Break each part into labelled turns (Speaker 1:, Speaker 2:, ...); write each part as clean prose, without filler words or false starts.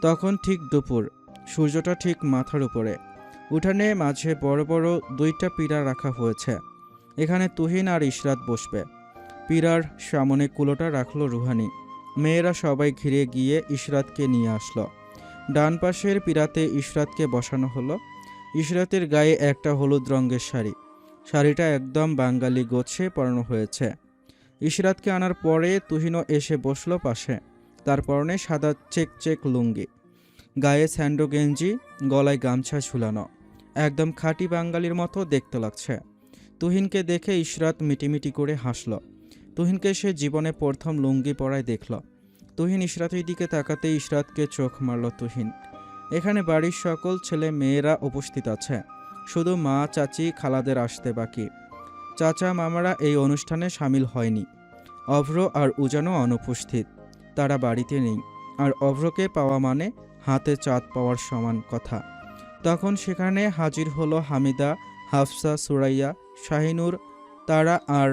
Speaker 1: তখন ঠিক দুপুর, সূর্যটা ঠিক মাথার উপরে। উঠানে মাঝে বড় বড় দুইটা পিঁড়া রাখা হয়েছে। এখানে তুহিন আর ইশরাত বসবে। পিঁড়ার সামনে কুলোটা রাখলো রুহানি। মেয়েরা সবাই ঘিরে গিয়ে ইশরাতকে নিয়ে আসলো। ডান পাশের পিঁড়াতে ইশরাতকে বসানো হলো। ইশরাতের গায়ে একটা হলুদ রঙের শাড়ি। শাড়িটা একদম বাঙালি গোছে পরানো হয়েছে। ইশরাতকে আনার পরে তুহিনও এসে বসলো পাশে। তার পরনে সাদা চেক চেক লুঙ্গি, গায়ে স্যান্ডো গেঞ্জি, গলায় গামছা ঝুলানো। একদম খাঁটি বাঙালির মতো দেখতে লাগছে। তুহিনকে দেখে ইশরাত মিটিমিটি করে হাসল। তুহিনকে সে জীবনে প্রথম লুঙ্গি পরায় দেখল। তুহিন ইশরাতের দিকে তাকাতে ইশরাতকে চোখ মারল তুহিন। এখানে বাড়ির সকল ছেলে মেয়েরা উপস্থিত আছে, শুধু মা, চাচি, খালাদের আসতে বাকি। চাচা মামারা এই অনুষ্ঠানে সামিল হয়নি। অভ্র আর উজানও অনুপস্থিত, তারা বাড়িতে নেই। আর অভ্রকে পাওয়া মানে হাতে চাঁদ পাওয়ার সমান কথা। তখন সেখানে হাজির হলো হামিদা, হাফসা, সুরাইয়া, শাহিনুর, তারা আর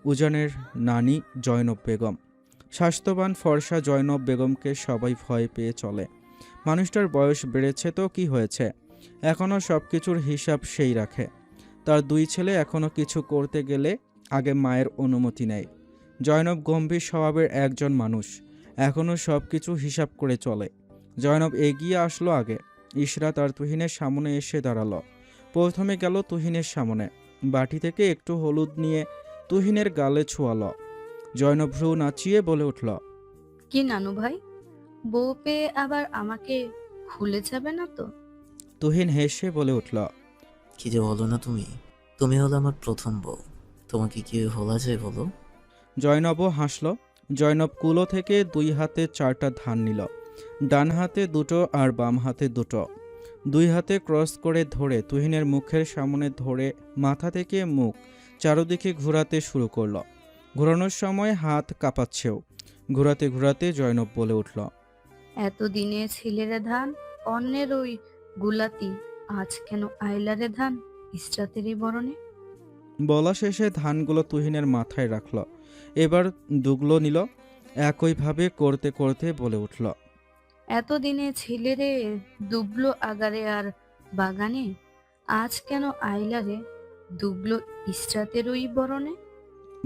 Speaker 1: উজানের নানি জয়নব বেগম। স্বাস্থ্যবান ফর্সা জয়নব বেগমকে সবাই ভয় পেয়ে চলে। মানুষটার বয়স বেড়েছে তো কি হয়েছে, এখনও সব কিছুর হিসাব সেই রাখে। তার দুই ছেলে এখনও কিছু করতে গেলে আগে মায়ের অনুমতি নেয়। জয়নব গম্ভীর স্বভাবের একজন মানুষ, এখনও সব কিছু হিসাব করে চলে। জয়নব এগিয়ে আসলো আগে। ইশরাত আর তুহিনের সামনে এসে দাঁড়ালো। প্রথমে গেল তুহিনের সামনে, বাটি থেকে একটু হলুদ নিয়ে তুহিনের গালে ছোঁয়ালো। জয়নব ভ্রু নাচিয়ে বলে উঠল,
Speaker 2: কি নানু ভাই, বউ পেয়ে আবার আমাকে ভুলে যাবে না তো?
Speaker 1: তুহিন হেসে বলে উঠল,
Speaker 3: কি যে বলো না তুমি, তুমি হলো আমার প্রথম বউ, তোমাকে কি ভোলা যায় বলো?
Speaker 1: জয়নবও হাসল। জয়নব কুলো থেকে দুই হাতে 4টা ধান নিল, ডান হাতে দুটো আর বাম হাতে দুটো। দুই হাতে ক্রস করে ধরে তুহিনের মুখের সামনে ধরে মাথা থেকে মুখ চারদিকে ঘোরাতে শুরু করল। ঘোরানোর সময় হাত কাঁপাচ্ছেও। ঘোরাতে ঘোরাতে জয়নব বলে উঠল,
Speaker 2: এতদিনে ছেলেরে ধান, অন্যের ওই গুলাতি, আজ কেন আইলারে ধান ইসরাতেরই বরণে?
Speaker 1: বলা শেষে ধানগুলো তুহিনের মাথায় রাখল। এবার দুগলো নিল। একইভাবে করতে করতে বলে উঠল,
Speaker 2: এতদিনে ছেলেরে দুবলো আগারে আর বাগানে, আজ কেন আইলারে দুবলো ইসরাতের ওই বরণে?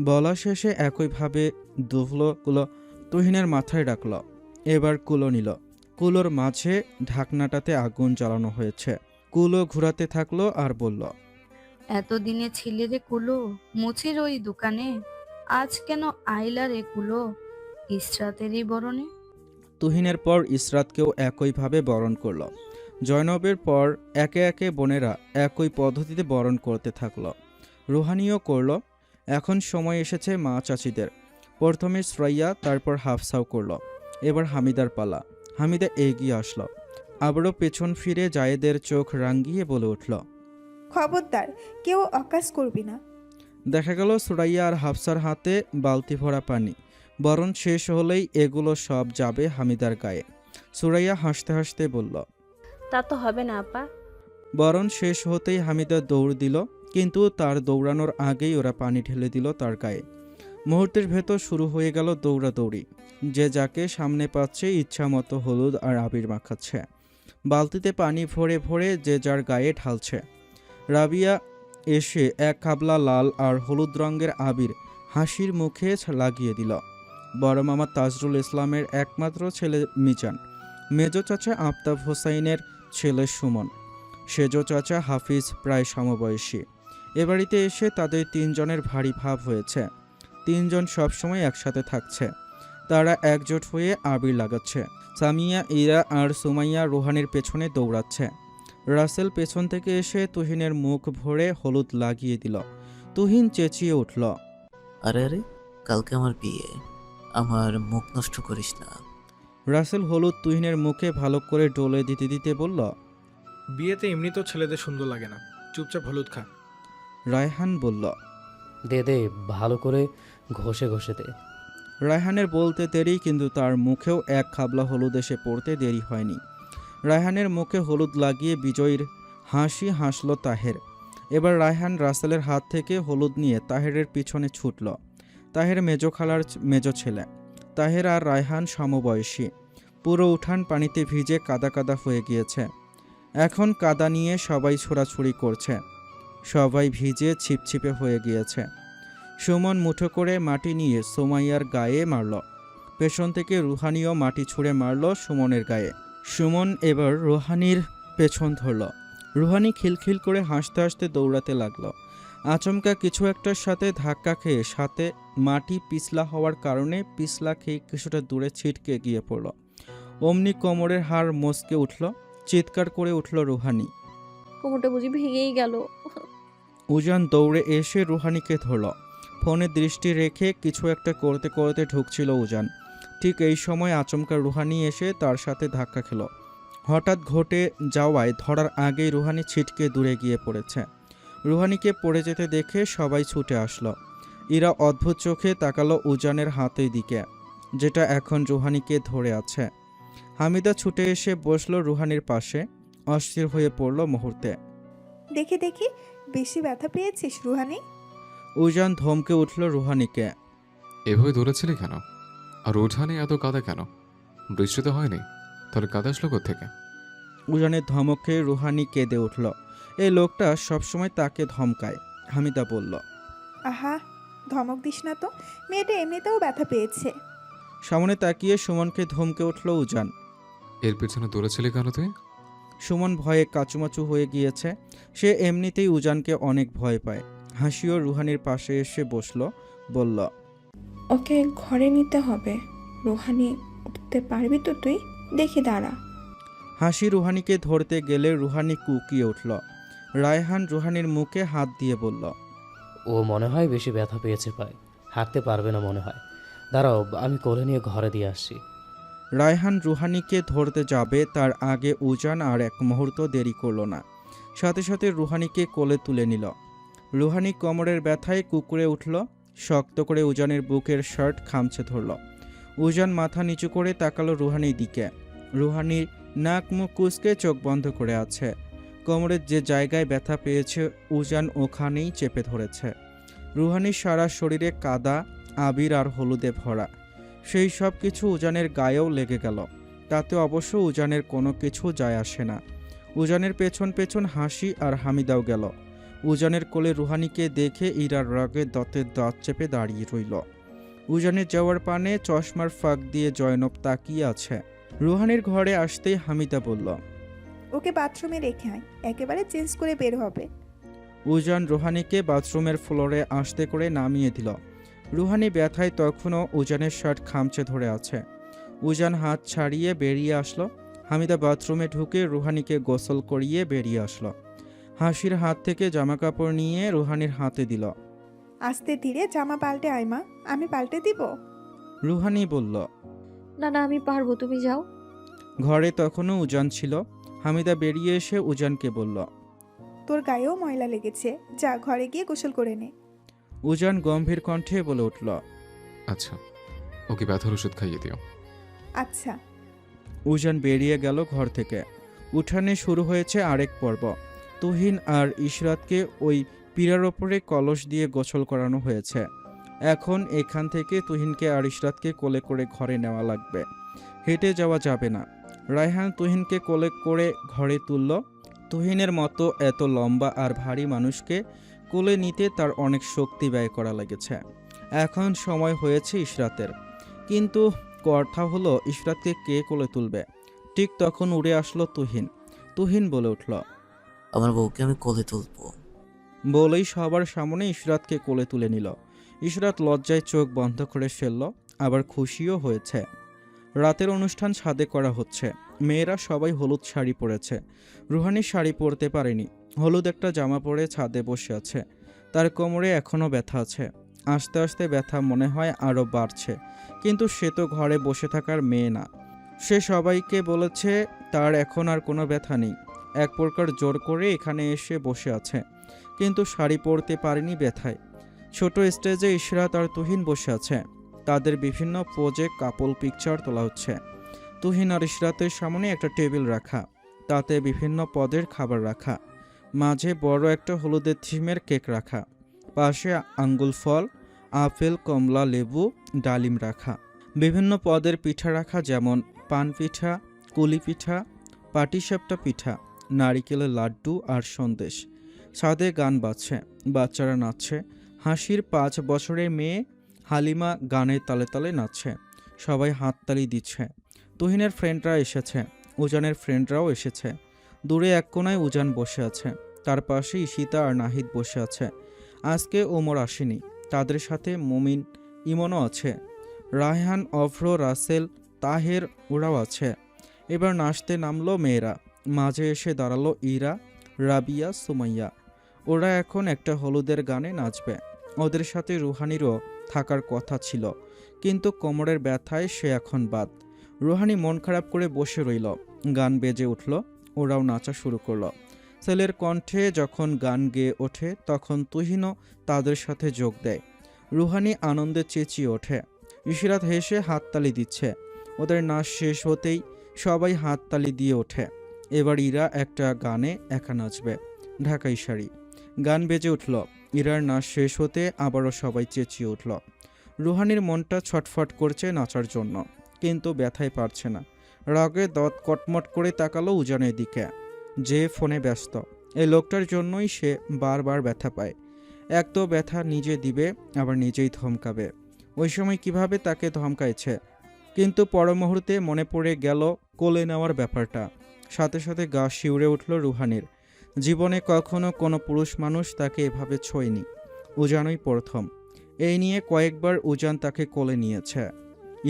Speaker 1: বলা শেষে একইভাবে দুগলোগুলো তুহিনের মাথায় রাখল। এবার কুলো নিল। কুলোর মাঝে ঢাকনাটাতে আগুন জ্বালানো হয়েছে। কুলো ঘুরাতে থাকলো আর বলল,
Speaker 2: এতদিনে ছেলেরে কুলো মুচির ওই দোকানে, আজ কেন আইলারে কুলো ইসরাতেরই বরণে?
Speaker 1: তুহিনের পর ইসরাতকেও একইভাবে বরণ করল। জয়নবের পর একে একে বোনেরা একই পদ্ধতিতে বরণ করতে থাকলো। রুহানিও করল। এখন সময় এসেছে মা চাচিদের। প্রথমে শ্রাইয়া, তারপর হাফসাও করল। এবার হামিদার পালা। হামিদা এগিয়ে আসলো। আবারও পেছন ফিরে জায়েদের চোখ রাঙ্গিয়ে বলে উঠল,
Speaker 4: খবরদার, কেউ অকাজ করবি না।
Speaker 1: দেখা গেল সুরাইয়া আর হাফসার হাতে বালতি ভরা পানি। বরণ শেষ হলেই এগুলো সব যাবে হামিদার গায়ে। সুরাইয়া হাসতে হাসতে বলল,
Speaker 5: তা তো হবে না আপা।
Speaker 1: বরণ শেষ হতেই হামিদা দৌড় দিল, কিন্তু তার দৌড়ানোর আগেই ওরা পানি ঢেলে দিল তার গায়ে। মুহূর্তের ভেতর শুরু হয়ে গেল দৌড়াদৌড়ি। যে যাকে সামনে পাচ্ছে ইচ্ছা মতো হলুদ আর আবির মাখাচ্ছে। বালতিতে পানি ভরে ভরে যে যার গায়ে ঢালছে। রাবিয়া এসে এক কাবলা লাল আর হলুদ রঙের আবির হাসির মুখে লাগিয়ে দিল। বড় মামা তাজরুল ইসলামের একমাত্র ছেলে মিজান, মেজো চাচা আফতাব হোসাইনের ছেলে সুমন, সেজো চাচা হাফিজ প্রায় সমবয়সী। এ বাড়িতে এসে তাদের 3 জনের ভারী ভাব হয়েছে। 3 জন সবসময় একসাথে থাকছে। তারা একজোট হয়ে আবির লাগাচ্ছে। সামিয়া, ইরা আর সুমাইয়া রুহানির পেছনে দৌড়াচ্ছে। রাসেল পেছন থেকে এসে তুহিনের মুখ ভরে হলুদ লাগিয়ে দিল। তুহিন চেঁচিয়ে উঠল,
Speaker 3: আরে আরে, কালকে আমার বিয়ে, আমার মুখ নষ্ট করিস না।
Speaker 1: রাসেল হলুদ তুহিনের মুখে ভালো করে ডলে দিতে দিতে বলল,
Speaker 6: বিয়েতে এমনি তো ছেলেদের সুন্দর লাগে না, চুপচাপ হলুদ খা।
Speaker 1: রায়হান বলল,
Speaker 7: দে দে, ভালো করে ঘষে ঘষে দে।
Speaker 1: রায়হানের বলতে দেরি, কিন্তু তার মুখেও এক খাবলা হলুদ এসে পড়তে দেরি হয়নি। রায়হানের মুখে হলুদ লাগিয়ে বিজয়ীর হাসি হাসল তাহের। এবার রায়হান রাসেলের হাত থেকে হলুদ নিয়ে তাহেরের পিছনে ছুটল। তাহের মেজো খালার মেজো ছেলে। তাহের আর রায়হান সমবয়সী। পুরো উঠান পানিতে ভিজে কাদা কাদা হয়ে গিয়েছে। এখন কাদা নিয়ে সবাই ছোড়াছুড়ি করছে। সবাই ভিজে ছিপছিপে হয়ে গিয়েছে। সুমন মুঠো করে মাটি নিয়ে সোমাইয়ার গায়ে মারল। পেছন থেকে রুহানিও মাটি ছুঁড়ে মারল সুমনের গায়ে। সুমন এবার রুহানির পেছন ধরল। রুহানি খিলখিল করে হাসতে হাসতে দৌড়াতে লাগলো। আচমকা কিছু একটার সাথে ধাক্কা খেয়ে সাথে মাটি পিছলা হওয়ার কারণে পিছলা খেয়ে কিছুটা দূরে ছিটকে গিয়ে পড়ল। অমনি কোমরের হাড় মচকে উঠল। চিৎকার করে উঠল রুহানি।
Speaker 8: কোমরটা বুঝি ভেঙেই গেল।
Speaker 1: উজান দৌড়ে এসে রুহানিকে ধরল। ফোনে দৃষ্টি রেখে কিছু একটা করতে করতে ঢুকছিল উজান। ঠিক এই সময় আচমকা রুহানি এসে তার সাথে ধাক্কা খেল। হঠাৎ ঘটে যাওয়ায় ধরার আগেই রুহানি ছিটকে দূরে গিয়ে পড়েছে। রুহানিকে পড়ে যেতে দেখে সবাই ছুটে আসলো। ইরা অদ্ভুত চোখে তাকালো উজানের হাতের দিকে, যেটা এখন রুহানিকে ধরে আছে। হামিদা ছুটে এসে বসলো রুহানির পাশে। অস্থির হয়ে পড়ল মুহূর্তে।
Speaker 4: দেখি দেখি, বেশি ব্যথা পেয়েছিস রুহানি?
Speaker 1: উজান ধমকে উঠল রুহানিকে।
Speaker 9: এভাবে দৌড়াচ্ছিলি কেন? আর উঠানে এত কাদা কেন? বৃষ্টি তো হয়নি, তাহলে কাদা আসলো কোত্থেকে?
Speaker 1: উজানের ধমকে রুহানি কেঁদে উঠল। এই লোকটা সবসময় তাকে ধমকায়। হামিদা বলল।
Speaker 4: আহা, ধমক দিস না তো, মেয়েটা এমনিতেও ব্যথা পেয়েছে।
Speaker 1: সামনে তাকিয়ে সুমনকে ধমকে উঠল উজান।
Speaker 9: এর পেছনে দৌড়াচ্ছিলি কেন তুই?
Speaker 1: সুমন ভয়ে কাচুমাচু হয়ে গিয়েছে। সে এমনিতেই উজানকে অনেক ভয় পায়। হাসিও রুহানির পাশে এসে বসল, বলল।
Speaker 10: ওকে ঘরে নিতে হবে। রুহানি, উঠতে পারবি তো তুই? দেখি দাঁড়া।
Speaker 1: হাসি রুহানিকে ধরতে গেলে রুহানি কুকিয়ে উঠল। রায়হান রুহানির মুখে হাত দিয়ে বলল।
Speaker 7: ও মনে হয় বেশি ব্যথা পেয়েছে পায়, হাঁটতে পারবে না মনে হয়। দাঁড়াও, আমি কোলে নিয়ে ঘরে দিয়ে আসছি।
Speaker 1: রায়হান রুহানিকে ধরতে যাবে তার আগে উজান আর এক মুহূর্ত দেরি করল না। সাথে সাথে রুহানিকে কোলে তুলে নিল। রুহানি কোমরের ব্যথায় কুকুরে উঠল। শক্ত করে উজানের বুকের শার্ট খামচে ধরল। উজান মাথা নিচু করে তাকালো রুহানির দিকে। রুহানির নাক মুখ কুঁচকে চোখ বন্ধ করে আছে। কোমরের যে জায়গায় ব্যথা পেয়েছে উজান ওখানেই চেপে ধরেছে। রুহানির সারা শরীরে কাদা, আবির আর হলুদে ভরা। সেই সব কিছু উজানের গায়েও লেগে গেল। তাতে অবশ্য উজানের কোনো কিছু যায় আসে না। উজানের পেছন পেছন হাসি আর হামিদাও গেল। উজানের কোলে রুহানিকে দেখে ইরার রাগে দাঁতের দাঁত চেপে দাঁড়িয়ে রইল। উজানের যাওয়ার পানে চশমার ফাঁক দিয়ে জয়নব তাকিয়ে আছে। রুহানির ঘরে আসতেই হামিদা বলল।
Speaker 4: ওকে বাথরুমে রেখে আয়, একেবারে চেঞ্জ করে বের হবে।
Speaker 1: উজান রুহানিকে বাথরুমের ফ্লোরে আসতে করে নামিয়ে দিল। রুহানি ব্যথায় তখনও উজানের শার্ট খামচে ধরে আছে। উজান হাত ছাড়িয়ে বেরিয়ে আসলো। হামিদা বাথরুমে ঢুকে রুহানিকে গোসল করিয়ে বেরিয়ে আসলো। হাসির হাত থেকে জামাকাপড় নিয়ে রুহানির হাতে দিল।
Speaker 4: আস্তে ধীরে জামা পাল্টে আয় মা, আমি পাল্টে দিব।
Speaker 1: রুহানি বলল।
Speaker 8: না না, আমি পারবো, তুমি যাও।
Speaker 1: ঘরে তখনও উজান ছিল। হামিদা বেরিয়ে এসে উজানকে বলল।
Speaker 4: তোর গায়েও ময়লা লেগেছে, যা ঘরে গিয়ে গোসল করে নে।
Speaker 1: উজান গম্ভীর কণ্ঠে বলে উঠল।
Speaker 9: আচ্ছা, ওকে ব্যথার ওষুধ খাইয়ে দিও।
Speaker 4: আচ্ছা।
Speaker 1: উজান বেরিয়ে গেল ঘর থেকে। উঠানে শুরু হয়েছে আরেক পর্ব। তুহিন আর ইশরাতকে ওই পীড়ার ওপরে কলস দিয়ে গোসল করানো হয়েছে। এখন এখান থেকে তুহিনকে আর ইশরাতকে কোলে করে ঘরে নেওয়া লাগবে। হেঁটে যাওয়া যাবে না। রায়হান তুহিনকে কোলে করে ঘরে তুলল। তুহিনের মতো এত লম্বা আর ভারী মানুষকে কোলে নিতে তার অনেক শক্তি ব্যয় করা লেগেছে। এখন সময় হয়েছে ইশরাতের। কিন্তু কথা হলো ইশরাতকে কে কোলে তুলবে। ঠিক তখন উড়ে আসলো তুহিন। তুহিন বলে উঠল।
Speaker 3: আমার বউকে আমি কোলে তুলবো।
Speaker 1: বলেই সবার সামনে ইশরাতকে কোলে তুলে নিল। ইশরাত লজ্জায় চোখ বন্ধ করে ফেলল, আবার খুশিও হয়েছে। রাতের অনুষ্ঠান ছাদে করা হচ্ছে। মেয়েরা সবাই হলুদ শাড়ি পরেছে। রুহানি শাড়ি পরতে পারেনি। হলুদ একটা জামা পরে ছাদে বসে আছে। তার কোমরে এখনও ব্যথা আছে। আস্তে আস্তে ব্যথা মনে হয় আরও বাড়ছে। কিন্তু সে তো ঘরে বসে থাকার মেয়ে না। সে সবাইকে বলেছে তার এখন আর কোনো ব্যথা নেই। এক প্রকার জোর করে এখানে এসে বসে আছে, কিন্তু শাড়ি পরতে পারেনি ব্যথায়। ছোট স্টেজে ইশরাত আর তুহিন বসে আছে। তাদের বিভিন্ন পোজে কাপল পিকচার তোলা হচ্ছে। তুহিন আর ইশরাতের সামনে একটা টেবিল রাখা, তাতে বিভিন্ন পদের খাবার রাখা। মাঝে বড় একটা হলুদের থিমের কেক রাখা। পাশে আঙ্গুল ফল আপেল, কমলা, লেবু, ডালিম রাখা। বিভিন্ন পদের পিঠা রাখা, যেমন পান পিঠা, কুলি পিঠা, পাটিসাপটা পিঠা, নারিকেলের লাড্ডু আর সন্দেশ। ছাদে গান বাজছে, বাচ্চারা নাচছে। হাসির 5 বছরের মেয়ে হালিমা গানের তালে তালে নাচছে। সবাই হাততালি দিচ্ছে। তুহিনের ফ্রেন্ডরা এসেছে, উজানের ফ্রেন্ডরাও এসেছে। দূরে এক কোনায় উজান বসে আছে, তার পাশে ঈশিতা আর নাহিদ বসে আছে। আজকে ওমর আসেনি, তাদের সাথে মুমিন, ইমনও আছে। রায়হান, অভ্র, রাসেল, তাহের ওরাও আছে। এবার নাচতে নামলো মেয়েরা। মাঝে এসে দাঁড়ালো ইরা, রাবিয়া, সুমাইয়া। ওরা এখন একটা হলুদের গানে নাচবে। ওদের সাথে রুহানিরও থাকার কথা ছিল, কিন্তু কোমরের ব্যথায় সে এখন বাদ। রুহানি মন খারাপ করে বসে রইল। গান বেজে উঠল, ওরাও নাচা শুরু করলো। ছেলের কণ্ঠে যখন গান গেয়ে ওঠে তখন তুহিনও তাদের সাথে যোগ দেয়। রুহানি আনন্দে চেঁচিয়ে ওঠে। ইশরাত হেসে হাততালি দিচ্ছে। ওদের নাচ শেষ হতেই সবাই হাততালি দিয়ে ওঠে। এবার ইরা একটা গানে একা নাচবে, ঢাকাই শাড়ি। গান বেজে উঠল। ইরার নাচ শেষ হতে আবারও সবাই চেঁচিয়ে উঠল। রুহানির মনটা ছটফট করছে নাচার জন্য, কিন্তু ব্যথায় পারছে না। রাগে দাঁত কটমট করে তাকালো উজানের দিকে, যে ফোনে ব্যস্ত। এই লোকটার জন্যই সে বারবার ব্যথা পায়। এক তো ব্যথা নিজে দিবে, আবার নিজেই ধমকাবে। ওই সময় কিভাবে তাকে ধমকাইছে, কিন্তু পর মুহূর্তে মনে পড়ে গেল কোলে নেওয়ার ব্যাপারটা। সাথে সাথে গা শিউরে উঠল রুহানির। জীবনে কখনো কোনো পুরুষ মানুষ তাকে এভাবে ছোঁয়নি, উজানই প্রথম। এই নিয়ে কয়েকবার উজান তাকে কোলে নিয়েছে।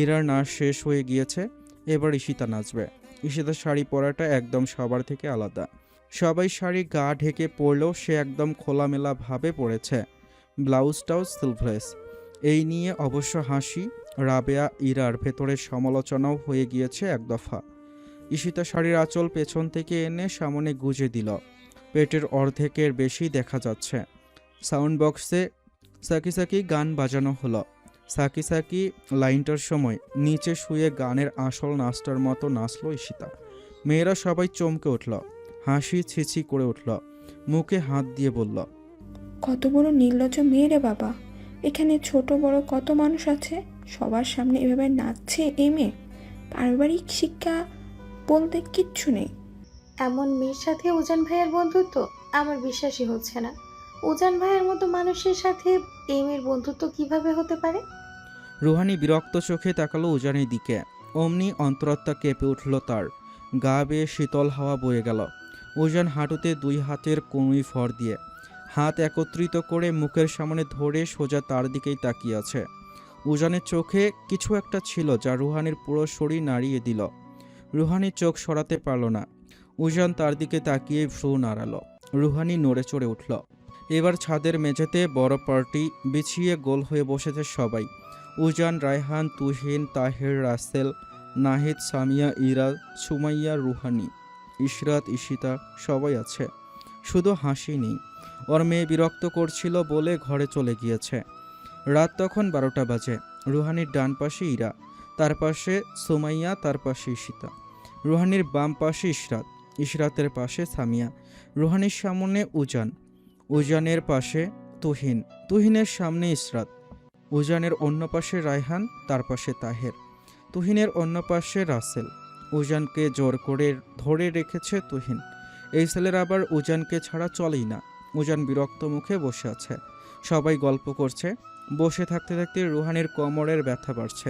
Speaker 1: ইরার নাচ শেষ হয়ে গিয়েছে, এবার ঈশিতা নাচবে। ঈশিতার শাড়ি পরাটা একদম সবার থেকে আলাদা। সবাই শাড়ি গা ঢেকে পরলেও সে একদম খোলামেলা ভাবে পড়েছে। ব্লাউজটাও স্লিভলেস। এই নিয়ে অবশ্য হাসি, রাবেয়া, ইরার ভেতরে সমালোচনাও হয়ে গিয়েছে এক দফা। ঈশিতা শাড়ির আঁচল পেছন থেকে এনে সামনে গুজে দিল। পেটের অর্ধেকের বেশি দেখা যাচ্ছে। সাউন্ড বক্সে সাকি সাকি গান বাজানো হলো। সাকি সাকি লাইনটার সময় নিচে শুয়ে গানের আসল নাচটার মতো নাচলো ঈশিতা। মেয়েরা সবাই চমকে উঠল, হাসি ছিছি করে উঠল, মুখে হাত দিয়ে বলল,
Speaker 10: কত বড় নির্লজ্জ মেয়ে রে বাবা! এখানে ছোট বড় কত মানুষ আছে, সবার সামনে এভাবে নাচছে এই মেয়ে। পারিবারিক শিক্ষা বলতে কিচ্ছু নেই।
Speaker 5: এমন মেয়ের সাথে উজান ভাইয়ের বন্ধুত্ব আমার বিশ্বাসই হচ্ছে না। উজান ভাইয়ের মতো মানুষের সাথে এই মেয়ের বন্ধুত্ব কিভাবে হতে পারে?
Speaker 1: রুহানি বিরক্ত চোখে তাকালো উজানের দিকে। অমনি অন্তরাত্মা কেঁপে উঠল তার। গা বেয়ে শীতল হাওয়া বয়ে গেল। উজান হাঁটুতে 2 হাতের কনুই ফর দিয়ে হাত একত্রিত করে মুখের সামনে ধরে সোজা তার দিকেই তাকিয়ে আছে। উজানের চোখে কিছু একটা ছিল যা রুহানির পুরো শরীর নাড়িয়ে দিল। রুহানি চোখ সরাতে পারল না। উজান তার দিকে তাকিয়ে ভ্রু নাড়ালো। রুহানি নড়ে চড়ে উঠল। এবার ছাদের মেঝেতে বড় পার্টি বিছিয়ে গোল হয়ে বসেছে সবাই। উজান, রায়হান, তুহিন, তাহের, রাসেল, নাহিদ, সামিয়া, ইরা, সুমাইয়া, রুহানি, ইশরাত, ঈশিতা সবাই আছে। শুধু হাসি নেই। ওর মেয়ে বিরক্ত করছিল বলে ঘরে চলে গিয়েছে। রাত তখন 12টা বাজে। রুহানির ডান পাশে ইরা, তার পাশে সুমাইয়া, তার পাশে ঈশিতা। রুহানির বাম পাশে ইশরাত, ইশরাতের পাশে সামিয়া। রুহানির সামনে উজান, উজানের পাশে তুহিন, তুহিনের সামনে ইশরাত। উজানের অন্য পাশে রায়হান, তার পাশে তাহের। তুহিনের অন্য পাশে রাসেল। উজানকে জোর করে ধরে রেখেছে তুহিন। এই ছেলের আবার উজানকে ছাড়া চলেই না। উজান বিরক্ত মুখে বসে আছে। সবাই গল্প করছে। বসে থাকতে থাকতে রুহানির কোমরের ব্যথা বাড়ছে,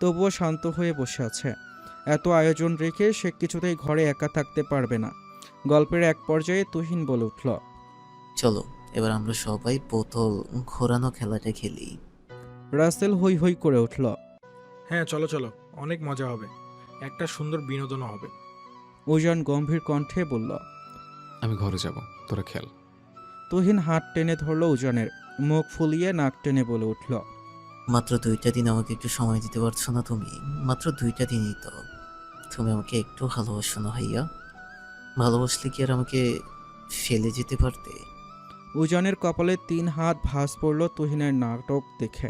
Speaker 1: তবুও শান্ত হয়ে বসে আছে। এত আয়োজন রেখে সে কিছুতেই ঘরে একা থাকতে পারবে না। গল্পের এক পর্যায়ে তুহিন বলে উঠল,
Speaker 3: চলো এবার আমরা সবাই বোতল ঘোরানো খেলাটা খেলি।
Speaker 1: রাসেল হই হই করে উঠল।
Speaker 6: হ্যাঁ চলো চলো, অনেক মজা হবে, একটা সুন্দর বিনোদনও হবে।
Speaker 1: উজান গম্ভীর কণ্ঠে বলল।
Speaker 9: আমি ঘরে যাব, তোরা খেল।
Speaker 1: তুহিন হাত টেনে ধরল উজানের, মুখ ফুলিয়ে নাক টেনে বলে উঠল,
Speaker 3: মাত্র 2টা দিন আমাকে একটু সময় দিতে পারছো না তুমি? মাত্র 2টা দিনই তো। তুমি আমাকে একটু ভালোবাসো না ভাইয়া? ভালোবাসলে কি আর আমাকে ফেলে যেতে পারতে?
Speaker 1: উজানের কপালে 3 হাত ভাঁজ পড়ল তুহিনের নাটক দেখে।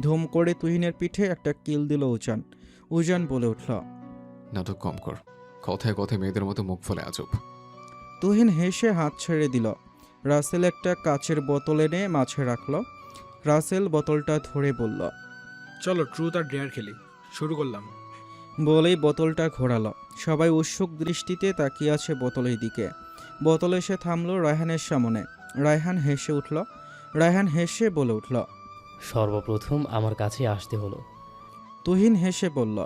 Speaker 1: ধুম করে তুহিনের পিঠে একটা কিল দিল উজান। উজান বলে উঠল,
Speaker 9: নাটক কম কর, কথায় কথায় মেয়েদের মতো মুখ ফলে আজব।
Speaker 1: তুহিন হেসে হাত ছেড়ে দিল। রাসেল একটা কাচের বোতল এনে মাঝে রাখল। রাসেল বোতলটা ধরে বলল।
Speaker 6: চলো ট্রুথ আর ডেয়ার খেলি। শুরু করলাম।
Speaker 1: বলেই বোতলটা ঘোরালো। সবাই উৎসুক দৃষ্টিতে তাকিয়ে আছে বোতলের দিকে। বোতল এসে থামলো রায়হানের সামনে। রায়হান হেসে উঠল। রায়হান হেসে বলে উঠল।
Speaker 7: সর্বপ্রথম আমার কাছে আসতে হলো।
Speaker 1: তুহিন হেসে বলল।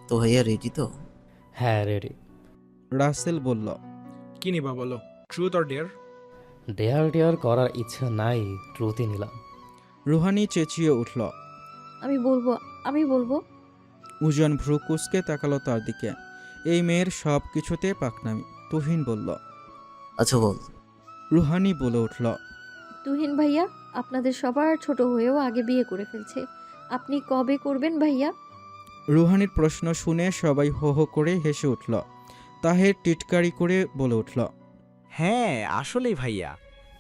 Speaker 3: তো ভাইয়া রেডি তো?
Speaker 7: হ্যাঁ, রেডি।
Speaker 1: রাসেল বলল।
Speaker 6: কি নিবা বলো, ট্রুথ আর ডেয়ার?
Speaker 7: ডেয়ার করার ইচ্ছা নাই, ট্রুথই নিলাম।
Speaker 1: রুহানি চেঁচিয়ে উঠল।
Speaker 8: আমি বলবো।
Speaker 1: উজান ভ্রু কুঁচকে তাকালো তার দিকে। এই মেয়ের সব কিছুতে পাকনামি। তুহিন বলল।
Speaker 3: আচ্ছা বল।
Speaker 1: রুহানি বলে উঠল।
Speaker 8: তুহিন ভাইয়া আপনাদের সবার ছোট হয়েও আগে বিয়ে করে ফেলছে। আপনি কবে করবেন ভাইয়া?
Speaker 1: রুহানির প্রশ্ন শুনে সবাই হো হো করে হেসে উঠল। তাহের টিটকারি করে বলে উঠল।
Speaker 11: হ্যাঁ আসলেই ভাইয়া,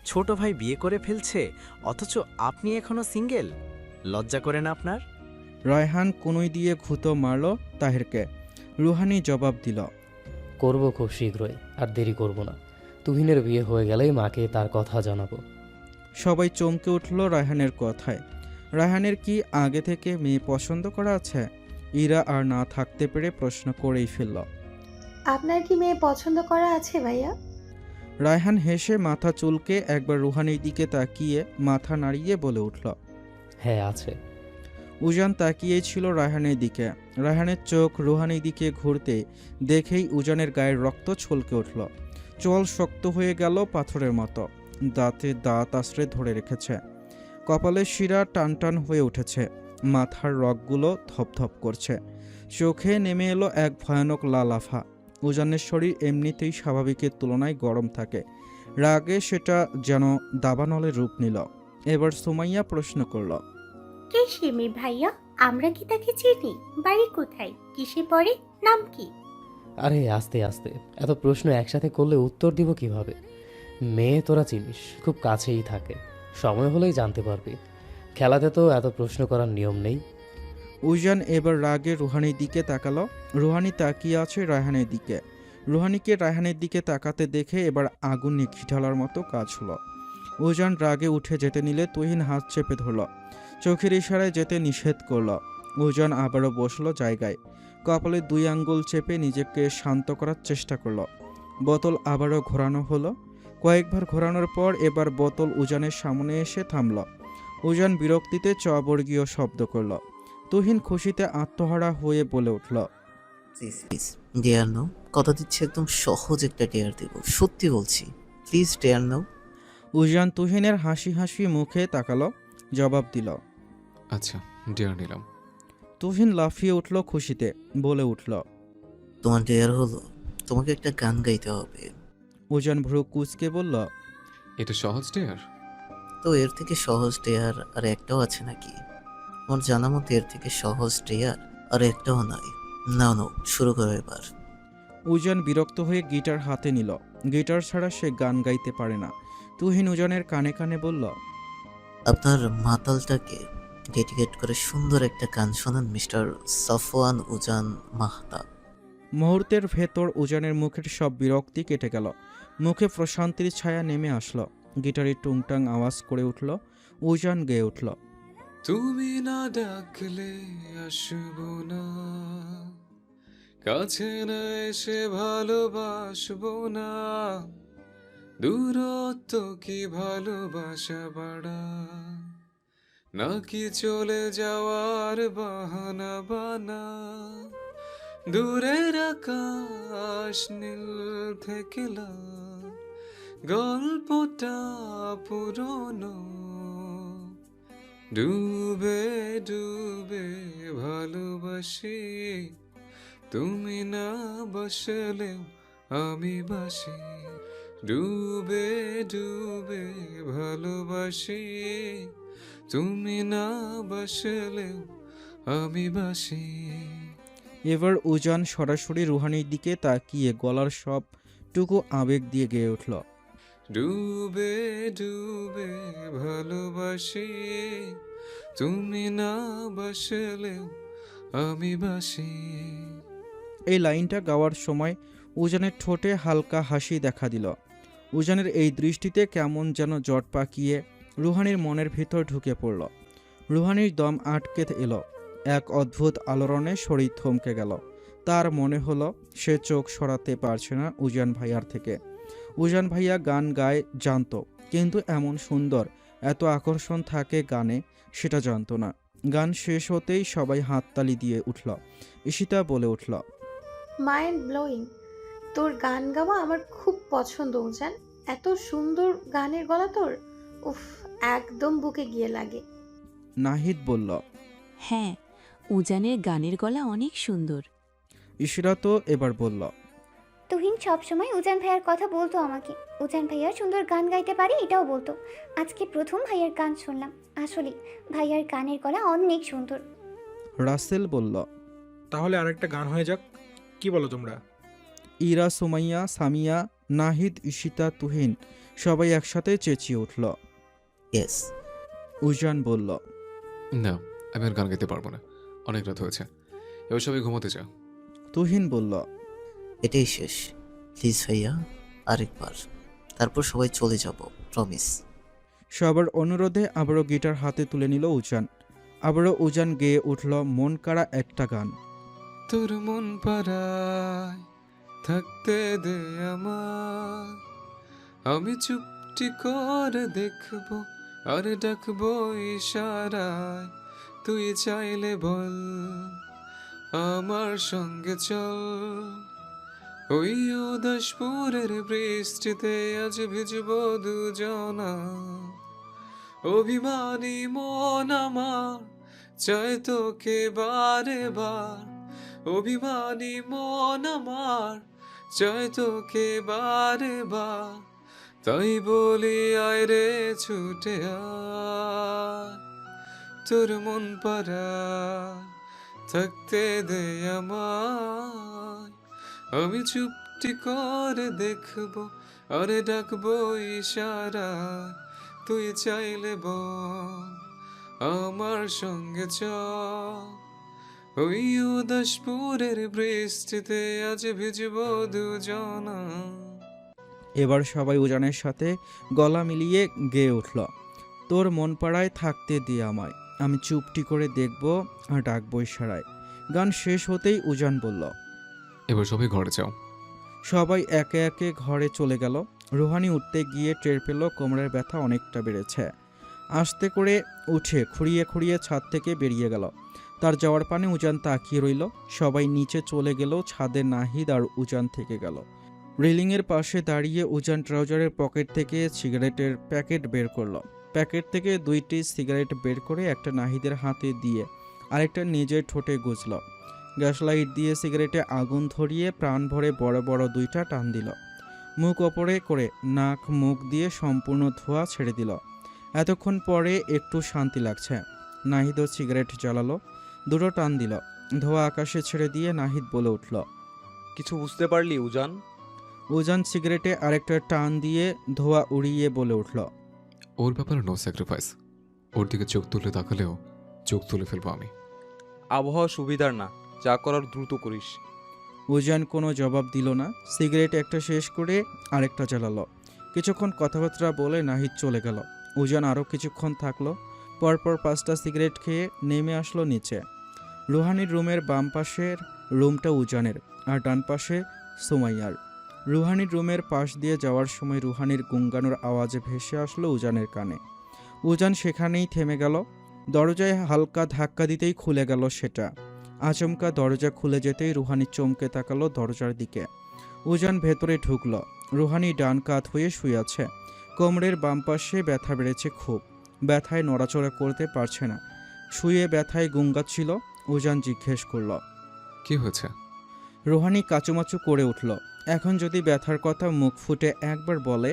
Speaker 11: ছোট ভাই বিয়ে করে ফেলছে অথচ আপনি এখনো সিঙ্গেল। লজ্জা করে না আপনার?
Speaker 1: রায়হান কনুই দিয়ে ঘুঁতো মারল তাহেরকে। রুহানি জবাব দিল।
Speaker 7: করব খুব শীঘ্রই, আর দেরি করব না। তুহিনের বিয়ে হয়ে গেলেই মাকে তার কথা জানাবো।
Speaker 1: সবাই চমকে উঠল রায়হানের কথায়। রায়হানের কি আগে থেকে মেয়ে পছন্দ করা আছে? ইরা আর না থাকতে পেরে প্রশ্ন করেই ফেলল।
Speaker 5: আপনার কি মেয়ে পছন্দ করা আছে ভাইয়া?
Speaker 1: রায়হান হেসে মাথা চুলকে একবার রুহানির দিকে তাকিয়ে মাথা নাড়িয়ে বলে উঠল।
Speaker 7: হ্যাঁ আছে।
Speaker 1: উজান তাকিয়েই ছিল রায়হানের দিকে। রায়হানের চোখ রুহানির দিকে ঘুরতে দেখেই উজানের গায়ের রক্ত ছলকে উঠল। চোয়াল শক্ত হয়ে গেল পাথরের মতো। দাঁতে দাঁত আশ্রে ধরে রেখেছে। কপালের শিরা টানটান হয়ে উঠেছে। মাথার রগগুলো ধপধপ করছে। চোখে নেমে এলো এক ভয়ানক লাল আভা। উজানের শরীর এমনিতেই স্বাভাবিকের তুলনায় গরম থাকে। রাগে সেটা যেন দাবানলের রূপ নিল। এবার সুমাইয়া প্রশ্ন করল।
Speaker 12: কে সে মেয়ে ভাইয়া? আমরা কি তাকে চিনি? বাড়ি কোথায়? কিসে পড়ে? নাম কি?
Speaker 7: আরে আস্তে আস্তে, এত প্রশ্ন একসাথে করলে উত্তর দিব কিভাবে? মেয়ে তোরা চিনিস, খুব কাছেই থাকে, সময় হলেই জানতে পারবি। খেলাতে তো এত প্রশ্ন করার নিয়ম নেই।
Speaker 1: উজান এবার রাগে রুহানির দিকে তাকালো। রুহানি তাকিয়ে আছে রায়হানের দিকে। রুহানিকে রায়হানের দিকে তাকাতে দেখে এবার আগুন নিখি ঢালার মতো কাজ হলো। উজান রাগে উঠে যেতে নিলে তুহিন হাত চেপে ধরল। চোখের ইশারায় যেতে নিষেধ করল। উজান আবারও বসলো জায়গায়। কপালে 2 আঙ্গুল চেপে নিজেকে শান্ত করার চেষ্টা করলো। বোতল আবারও ঘোরানো হলো। কয়েকবার ঘোরানোর পর এবার বোতল উজানের সামনে এসে থামল। উজান বিরক্তিতে চবর্গীয় শব্দ করল। তুহিন খুশিতে আত্মহারা হয়ে বলে উঠল।
Speaker 3: প্লিজ ডেয়ার নাও, কথা দিচ্ছি একদম সহজ একটা ডেয়ার দেব, সত্যি বলছি, প্লিজ ডেয়ার নাও।
Speaker 1: উজান তুহিনের হাসি হাসি মুখে তাকালো, জবাব দিল।
Speaker 9: আচ্ছা ডিয়ার নিলাম।
Speaker 1: তুহিন লাফিয়ে উঠল খুশিতে, বলে উঠল।
Speaker 3: তোমার ডেয়ার হলো তোমাকে একটা গান গাইতে হবে।
Speaker 1: উজান ভ্রু কুচকে বলল।
Speaker 9: এটা সহজ ডিয়ার?
Speaker 3: তো এর থেকে সহজ ডেয়ার আর একটাও আছে নাকি? আমার জানা মতো এর থেকে সহজ ডেয়ার আর একটাও নয়। নাও নাও, শুরু করো এবার।
Speaker 1: উজান বিরক্ত হয়ে গিটার হাতে নিল। গিটার ছাড়া সে গান গাইতে পারে না। তুহিন উজানের কানে কানে বলল।
Speaker 3: আপনার মাতালটাকে ডেডিকেট করে সুন্দর একটা গান শোনান মিস্টার সাফওয়ান উজান মাহতাব।
Speaker 1: মুহূর্তের ভেতর উজানের মুখের সব বিরক্তি কেটে গেল। মুখে প্রশান্তির ছায়া নেমে আসলো। গিটারের টুংটাং আওয়াজ করে উঠল। উজান গেয়ে উঠল।
Speaker 9: তুমি না ডাকলে আসবো না, কাছে না এসে ভালোবাসবো না, দূরত্ব কি ভালোবাসা বাড়া, নাকি চলে যাওয়ার বাহানা বানা, দূরের আকাশ নীল থেকে লাল, গল্পটা পুরনো, ডুবে ডুবে ভালোবাসি, তুমি না বসলেও আমি বাসি, ডুবে ডুবে ভালোবাসি, তুমি না বসলেও আমি বাসি।
Speaker 1: এবার উজান সরাসরি রুহানির দিকে তাকিয়ে গলার সবটুকু আবেগ দিয়ে গেয়ে উঠল।
Speaker 9: ডুবে ডুবে ভালোবাসি, তুমি না বসলেও আমি বাসি।
Speaker 1: এই লাইনটা গাওয়ার সময় উজানের ঠোঁটে হালকা হাসি দেখা দিল। উজানের এই দৃষ্টিতে কেমন যেন জট পাকিয়ে রুহানির মনের ভিতর ঢুকে পড়ল। রুহানির দম আটকে এলো। এক অদ্ভুত আলোড়নে শরীর থমকে গেল। তার মনে হলো সে চোখ সরাতে পারছে না উজান ভাইয়ার থেকে। উজান ভাইয়া গান গায় জানতো, কিন্তু এমন সুন্দর, এত আকর্ষণ থাকে গানে সেটা জানতো না। গান শেষ হতেই সবাই হাততালি দিয়ে উঠল। ঈশিতা বলে উঠল,
Speaker 5: মাইন্ড ব্লোয়িং। তোর গান গাওয়া আমার খুব পছন্দ উজান। এত সুন্দর গানের গলা তোর, উফ, একদম বুকে গিয়ে লাগে।
Speaker 1: নাহিদ বলল,
Speaker 13: হ্যাঁ, উজানের গানের গলা অনেক সুন্দর।
Speaker 1: ইশরাতও এবার বলল,
Speaker 14: তুহিন সবসময় উজান ভাইয়ার কথা বলতো আমাকে। উজান ভাইয়া সুন্দর গান গাইতে পারে এটাও বলতো। আজকে প্রথম ভাইয়ার গান শুনলাম। আসলে ভাইয়ার গানের গলা অনেক সুন্দর।
Speaker 1: রাসেল বলল,
Speaker 6: তাহলে আরেকটা গান হয়ে যাক, কি বলো তোমরা?
Speaker 1: ইরা, সুমাইয়া, সামিয়া, নাহিদ, ঈশিতা, তুহিন সবাই একসাথে চেঁচিয়ে উঠল।
Speaker 3: ইয়েস।
Speaker 1: উজান বলল,
Speaker 9: না, আমি আর গান গাইতে পারবো না, অনেক রাত হয়েছে, এবার সবাই ঘুমোতে যা।
Speaker 1: তুহিন বলল,
Speaker 3: এটাই শেষ, প্লিজ ভাইয়া, আরেকবার, তারপর সবাই চলে যাব, প্রমিস।
Speaker 1: সবার অনুরোধে আবারও গিটার হাতে তুলে নিল উজান। আবারও উজান গেয়ে উঠল মন কাড়া একটা গান।
Speaker 9: তোর মন পাড়ায় থাকতে দে আমার, আমি চুপটি করে দেখবো আর ডাকবো ইশারায়, তুই চাইলে বল আমার সঙ্গে চল, ওই উদাসপুরের বৃষ্টিতে আজ ভিজবো দুজনা, অভিমানী মন আমার চাই তোকে বারে বার, অভিমানী মন আমার চাই তোকে বারে বার, তাই বলি আয় রে ছুটে আয়, তোর মন পাড়া থাকতে দে আমায়, আমি চুপটি করে দেখবো আরে ডাকবো ইশারায়, তুই চাইলে বল আমার সঙ্গে চল, ওই উদাসপুরের বৃষ্টিতে আজ ভিজবো দুজনা।
Speaker 1: এবার সবাই উজানের সাথে গলা মিলিয়ে গেয়ে উঠল, তোর মন পাড়ায় থাকতে দিয়ে আমায়, আমি চুপটি করে দেখব আর ডাকবো ইশারায়। গান শেষ হতেই উজান বলল,
Speaker 9: এবার সবাই ঘরে যাও।
Speaker 1: সবাই একে একে ঘরে চলে গেল। রুহানি উঠতে গিয়ে টের পেল কোমরের ব্যথা অনেকটা বেড়েছে। আস্তে করে উঠে খুঁড়িয়ে খুঁড়িয়ে ছাদ থেকে বেরিয়ে গেল। তার যাওয়ার পানে উজান তাকিয়ে রইল। সবাই নিচে চলে গেল, ছাদে নাহিদ আর উজান থেকে গেল। রেলিংয়ের পাশে দাঁড়িয়ে উজান ট্রাউজারের পকেট থেকে সিগারেটের প্যাকেট বের করলো। প্যাকেট থেকে 2টি সিগারেট বের করে একটা নাহিদের হাতে দিয়ে আরেকটা নিজের ঠোঁটে গুজল। গ্যাস লাইট দিয়ে সিগারেটে আগুন ধরিয়ে প্রাণ ভরে বড় বড় 2টা টান দিল। মুখ ওপরে করে নাক মুখ দিয়ে সম্পূর্ণ ধোঁয়া ছেড়ে দিল। এতক্ষণ পরে একটু শান্তি লাগছে। নাহিদও সিগারেট জ্বালালো, 2টো টান দিল। ধোঁয়া আকাশে ছেড়ে দিয়ে নাহিদ বলে উঠল,
Speaker 15: কিছু বুঝতে পারলি উজান?
Speaker 1: উজান সিগারেটে আরেকটা টান দিয়ে ধোঁয়া উড়িয়ে বলে উঠল,
Speaker 9: ওর ব্যাপারে নো স্যাক্রিফাইস, ওর দিকে চোখ তুলে তাকালেও চোখ তুলে ফেলবো আমি।
Speaker 15: আবহাওয়া সুবিধার না, যা করার দ্রুত করিস।
Speaker 1: উজান কোনো জবাব দিল না। সিগারেট একটা শেষ করে আরেকটা জ্বালালো। কিছুক্ষণ কথাবার্তা বলে নাহিদ চলে গেল। উজান আরও কিছুক্ষণ থাকলো। পরপর 5টা সিগারেট খেয়ে নেমে আসলো নিচে। রুহানির রুমের বাম পাশের রুমটা উজানের আর ডান পাশে সুমাইয়ার। রুহানির রুমের পাশ দিয়ে যাওয়ার সময় রুহানির গুঙ্গানোর আওয়াজে ভেসে আসলো উজানের কানে। উজান সেখানেই থেমে গেল। দরজায় হালকা ধাক্কা দিতেই খুলে গেল সেটা। আচমকা দরজা খুলে যেতেই রুহানি চমকে তাকালো দরজার দিকে। উজান ভেতরে ঢুকল। রুহানি ডান কাত হয়ে শুয়ে আছে। কোমরের বাম পাশে ব্যথা বেড়েছে খুব। ব্যথায় নড়াচড়া করতে পারছে না। শুয়ে ব্যথায় গুঙ্গাচ্ছিল। উজান জিজ্ঞেস করল,
Speaker 9: কি হয়েছে?
Speaker 1: রুহানি কাচুমাচু করে উঠল। এখন যদি ব্যথার কথা মুখ ফুটে একবার বলে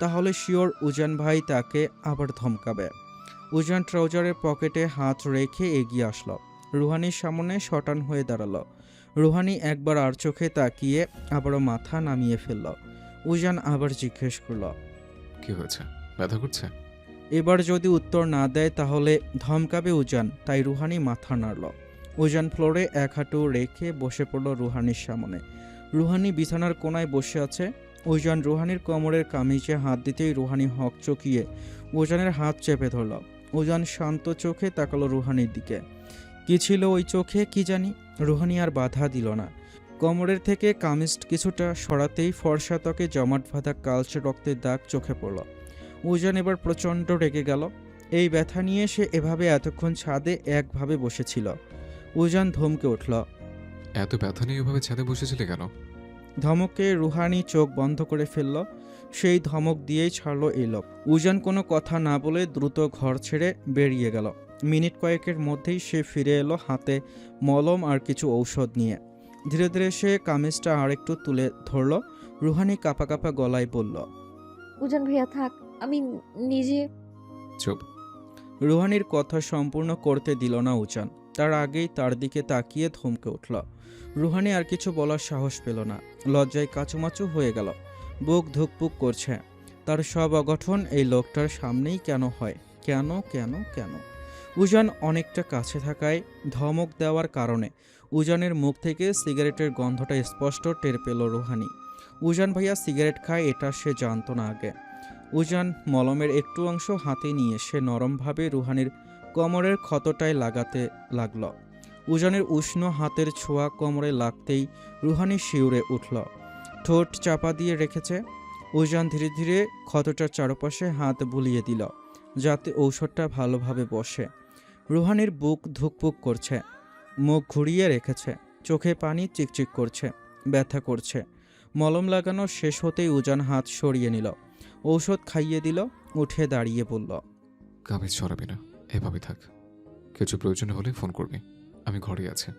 Speaker 1: তাহলে শিওর উজান ভাই তাকে আবার ধমকাবে। উজান ট্রাউজারের পকেটে হাত রেখে এগিয়ে আসলো। রুহানির সামনে শটান হয়ে দাঁড়ালো। রুহানি একবার আর চোখে তাকিয়ে আবারও মাথা নামিয়ে ফেলল। উজান আবার জিজ্ঞেস করল,
Speaker 9: কি হয়েছে? ব্যথা করছে?
Speaker 1: এবার যদি উত্তর না দেয় তাহলে ধমকাবে উজান, তাই রুহানি মাথা নাড়ল। উজান ফ্লোরে এক হাঁটু রেখে বসে পড়ল রুহানির সামনে। রুহানি বিছানার কোনায় বসে আছে। উজান রুহানির কোমরের কামিজে হাত দিতেই রুহানি হকচকিয়ে উজানের হাত চেপে ধরল। উজান শান্ত চোখে তাকালো রুহানির দিকে। কি ছিল ওই চোখে কি জানি। রুহানি আর বাধা দিল না। কোমরের থেকে কামিজ কিছুটা সরাতেই ফর্সা ত্বকে জমাট বাঁধা কালচে রক্তের দাগ চোখে পড়ল। উজান এবার প্রচণ্ড রেগে গেল। এই ব্যথা নিয়ে সে এভাবে এতক্ষণ ছাদে একভাবে বসেছিল। উজান ধমকে উঠল।
Speaker 9: এত ব্যথা নিয়ে এভাবে ছাদে বসেছিলে কেন?
Speaker 1: ধমকে রুহানি চোখ বন্ধ করে ফেলল। সেই ধমক দিয়েই ছাড়ল এই লোক। উজান কোনো কথা না বলে দ্রুত ঘর ছেড়ে বেরিয়ে গেল। মিনিট কয়েকের মধ্যেই সে ফিরে এলো হাতে মলম আর কিছু ঔষধ নিয়ে। ধীরে ধীরে সে কামিজটা আরেকটু তুলে ধরল। রুহানি কাঁপা কাঁপা গলায় বলল,
Speaker 8: উজান ভাইয়া থাক, আমি নিজে।
Speaker 9: চুপ।
Speaker 1: রুহানির কথা সম্পূর্ণ করতে দিল না উজান। তার আগেই তার দিকে তাকিয়ে ধমকে উঠল। রুহানি আর কিছু বলার সাহস পেল না। লজ্জায় কাচুমাচু হয়ে গেল। বুক ধুকপুক করছে। তার সব অঘটন এই লোকটার সামনেই কেন হয়? কেন কেন কেন? উজান অনেকটা কাছে থাকায় ধমক দেওয়ার কারণে উজানের মুখ থেকে সিগারেটের গন্ধটা স্পষ্ট টের পেল রুহানি। উজান ভাইয়া সিগারেট খায় এটা সে জানতো না আগে। উজান মলমের একটু অংশ হাতে নিয়ে সে নরমভাবে রুহানির কোমরের ক্ষতটায় লাগাতে লাগল। উজানের উষ্ণ হাতের ছোঁয়া কোমরে লাগতেই রুহানি শিউরে উঠল। ঠোঁট চাপা দিয়ে রেখেছে। উজান ধীরে ধীরে ক্ষতটার চারপাশে হাত বুলিয়ে দিল যাতে ঔষধটা ভালোভাবে বসে। রুহানির বুক ধুকপুক করছে। মুখ ঘুরিয়ে রেখেছে। চোখে পানি চিকচিক করছে। ব্যথা করছে। মলম লাগানো শেষ হতেই উজান হাত সরিয়ে নিল। ঔষধ খাইয়ে দিল। উঠে দাঁড়িয়ে বলল,
Speaker 9: কামিজ ছড়াবি না, এভাবে থাক। কিছু প্রয়োজন হলে ফোন করবি, আমি ঘরে আছি।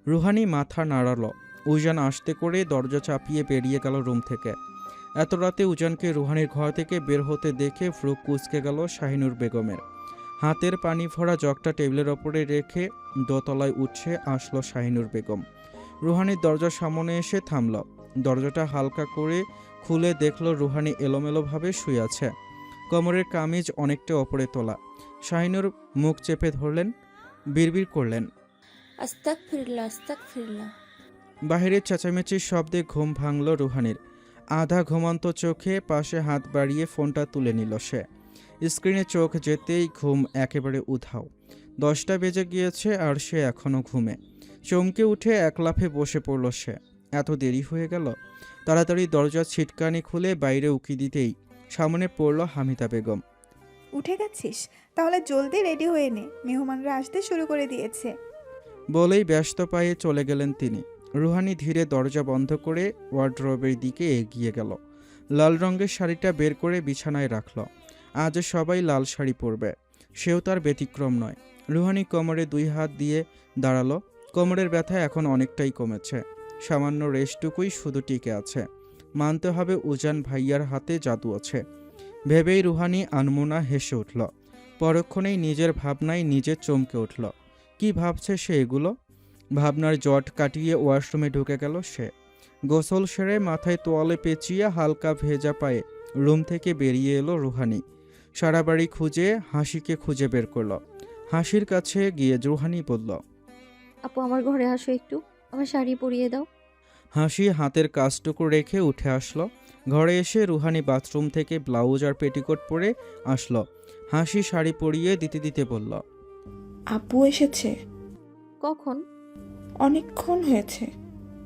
Speaker 1: রুহানি মাথা নাড়ালো। উজান আস্তে করে দরজা চাপিয়ে বেরিয়ে গেল রুম থেকে। এত রাতে উজানকে রুহানির ঘর থেকে বের হতে দেখে ভ্রু কুঁচকে গেল শাহিনুর বেগমের। হাতের পানি ভরা জগটা টেবিলের ওপরে রেখে দোতলায় উঠে আসলো শাহিনুর বেগম। রুহানির দরজার সামনে এসে থামল। দরজাটা হালকা করে খুলে দেখল রুহানি এলোমেলোভাবে শুয়ে আছে। কোমরের কামিজ অনেকটা ওপরে তোলা। শাহিনুর মুখ চেপে ধরলেন, বিড়বিড় করলেন,
Speaker 16: আস্তাগফিরুল্লাহ আস্তাগফিরুল্লাহ।
Speaker 1: বাহিরের চেঁচামেচির শব্দে ঘুম ভাঙল রুহানির। আধা ঘুমন্ত চোখে পাশে হাত বাড়িয়ে ফোনটা তুলে নিল সে। স্ক্রিনে চোখ যেতেই ঘুম একেবারে উধাও। 10টা বেজে গিয়েছে আর সে এখনও ঘুমে। চমকে উঠে এক লাফে বসে পড়ল সে। এত দেরি হয়ে গেল। তাড়াতাড়ি দরজার ছিটকানি খুলে বাইরে উকি দিতেই সামনে পড়ল হামিদা বেগম।
Speaker 4: উঠে গেছিস? তাহলে জলদি রেডি হয়ে নে, মেহমানরা আসতে শুরু করে দিয়েছে।
Speaker 1: বলেই ব্যস্ত পায়ে চলে গেলেন তিনি। রুহানি ধীরে দরজা বন্ধ করে ওয়ার্ড্রোবের দিকে এগিয়ে গেল। লাল রঙের শাড়িটা বের করে বিছানায় রাখল। আজ সবাই লাল শাড়ি পরবে, সেও তার ব্যতিক্রম নয়। রুহানি কোমরে 2 হাত দিয়ে দাঁড়ালো। কোমরের ব্যথা এখন অনেকটাই কমেছে। সামান্য রেশটুকুই শুধু টিকে আছে। মানতে হবে উজান ভাইয়ার হাতে জাদু আছে ভেবেই রুহানি আনমোনা হেসে উঠল। পরক্ষণেই নিজের ভাবনায় নিজে চমকে উঠল। কি ভাবছে সে এগুলো? ভাবনার জট কাটিয়ে ওয়াশরুমে ঢুকে গেল সে। গোসল সেরে মাথায় তোয়ালে পেঁচিয়ে হালকা ভেজা পায়ে রুম থেকে বেরিয়ে এলো রুহানি। সারা বাড়ি খুঁজে হাসিকে খুঁজে বের করলো। হাসির কাছে গিয়ে রুহানি বলল,
Speaker 8: আপু আমার ঘরে আসো একটু, আমার শাড়ি পরিয়ে দাও।
Speaker 1: হাসি হাতের কাজটুকু রেখে উঠে আসলো। ঘরে এসে রুহানি বাথরুম থেকে ব্লাউজ আর পেটিকোট পরে আসলো। হাসি শাড়ি পরিয়ে দিতে দিতে বলল,
Speaker 10: আপু এসেছে?
Speaker 8: কখন?
Speaker 10: অনেকক্ষণ হয়েছে।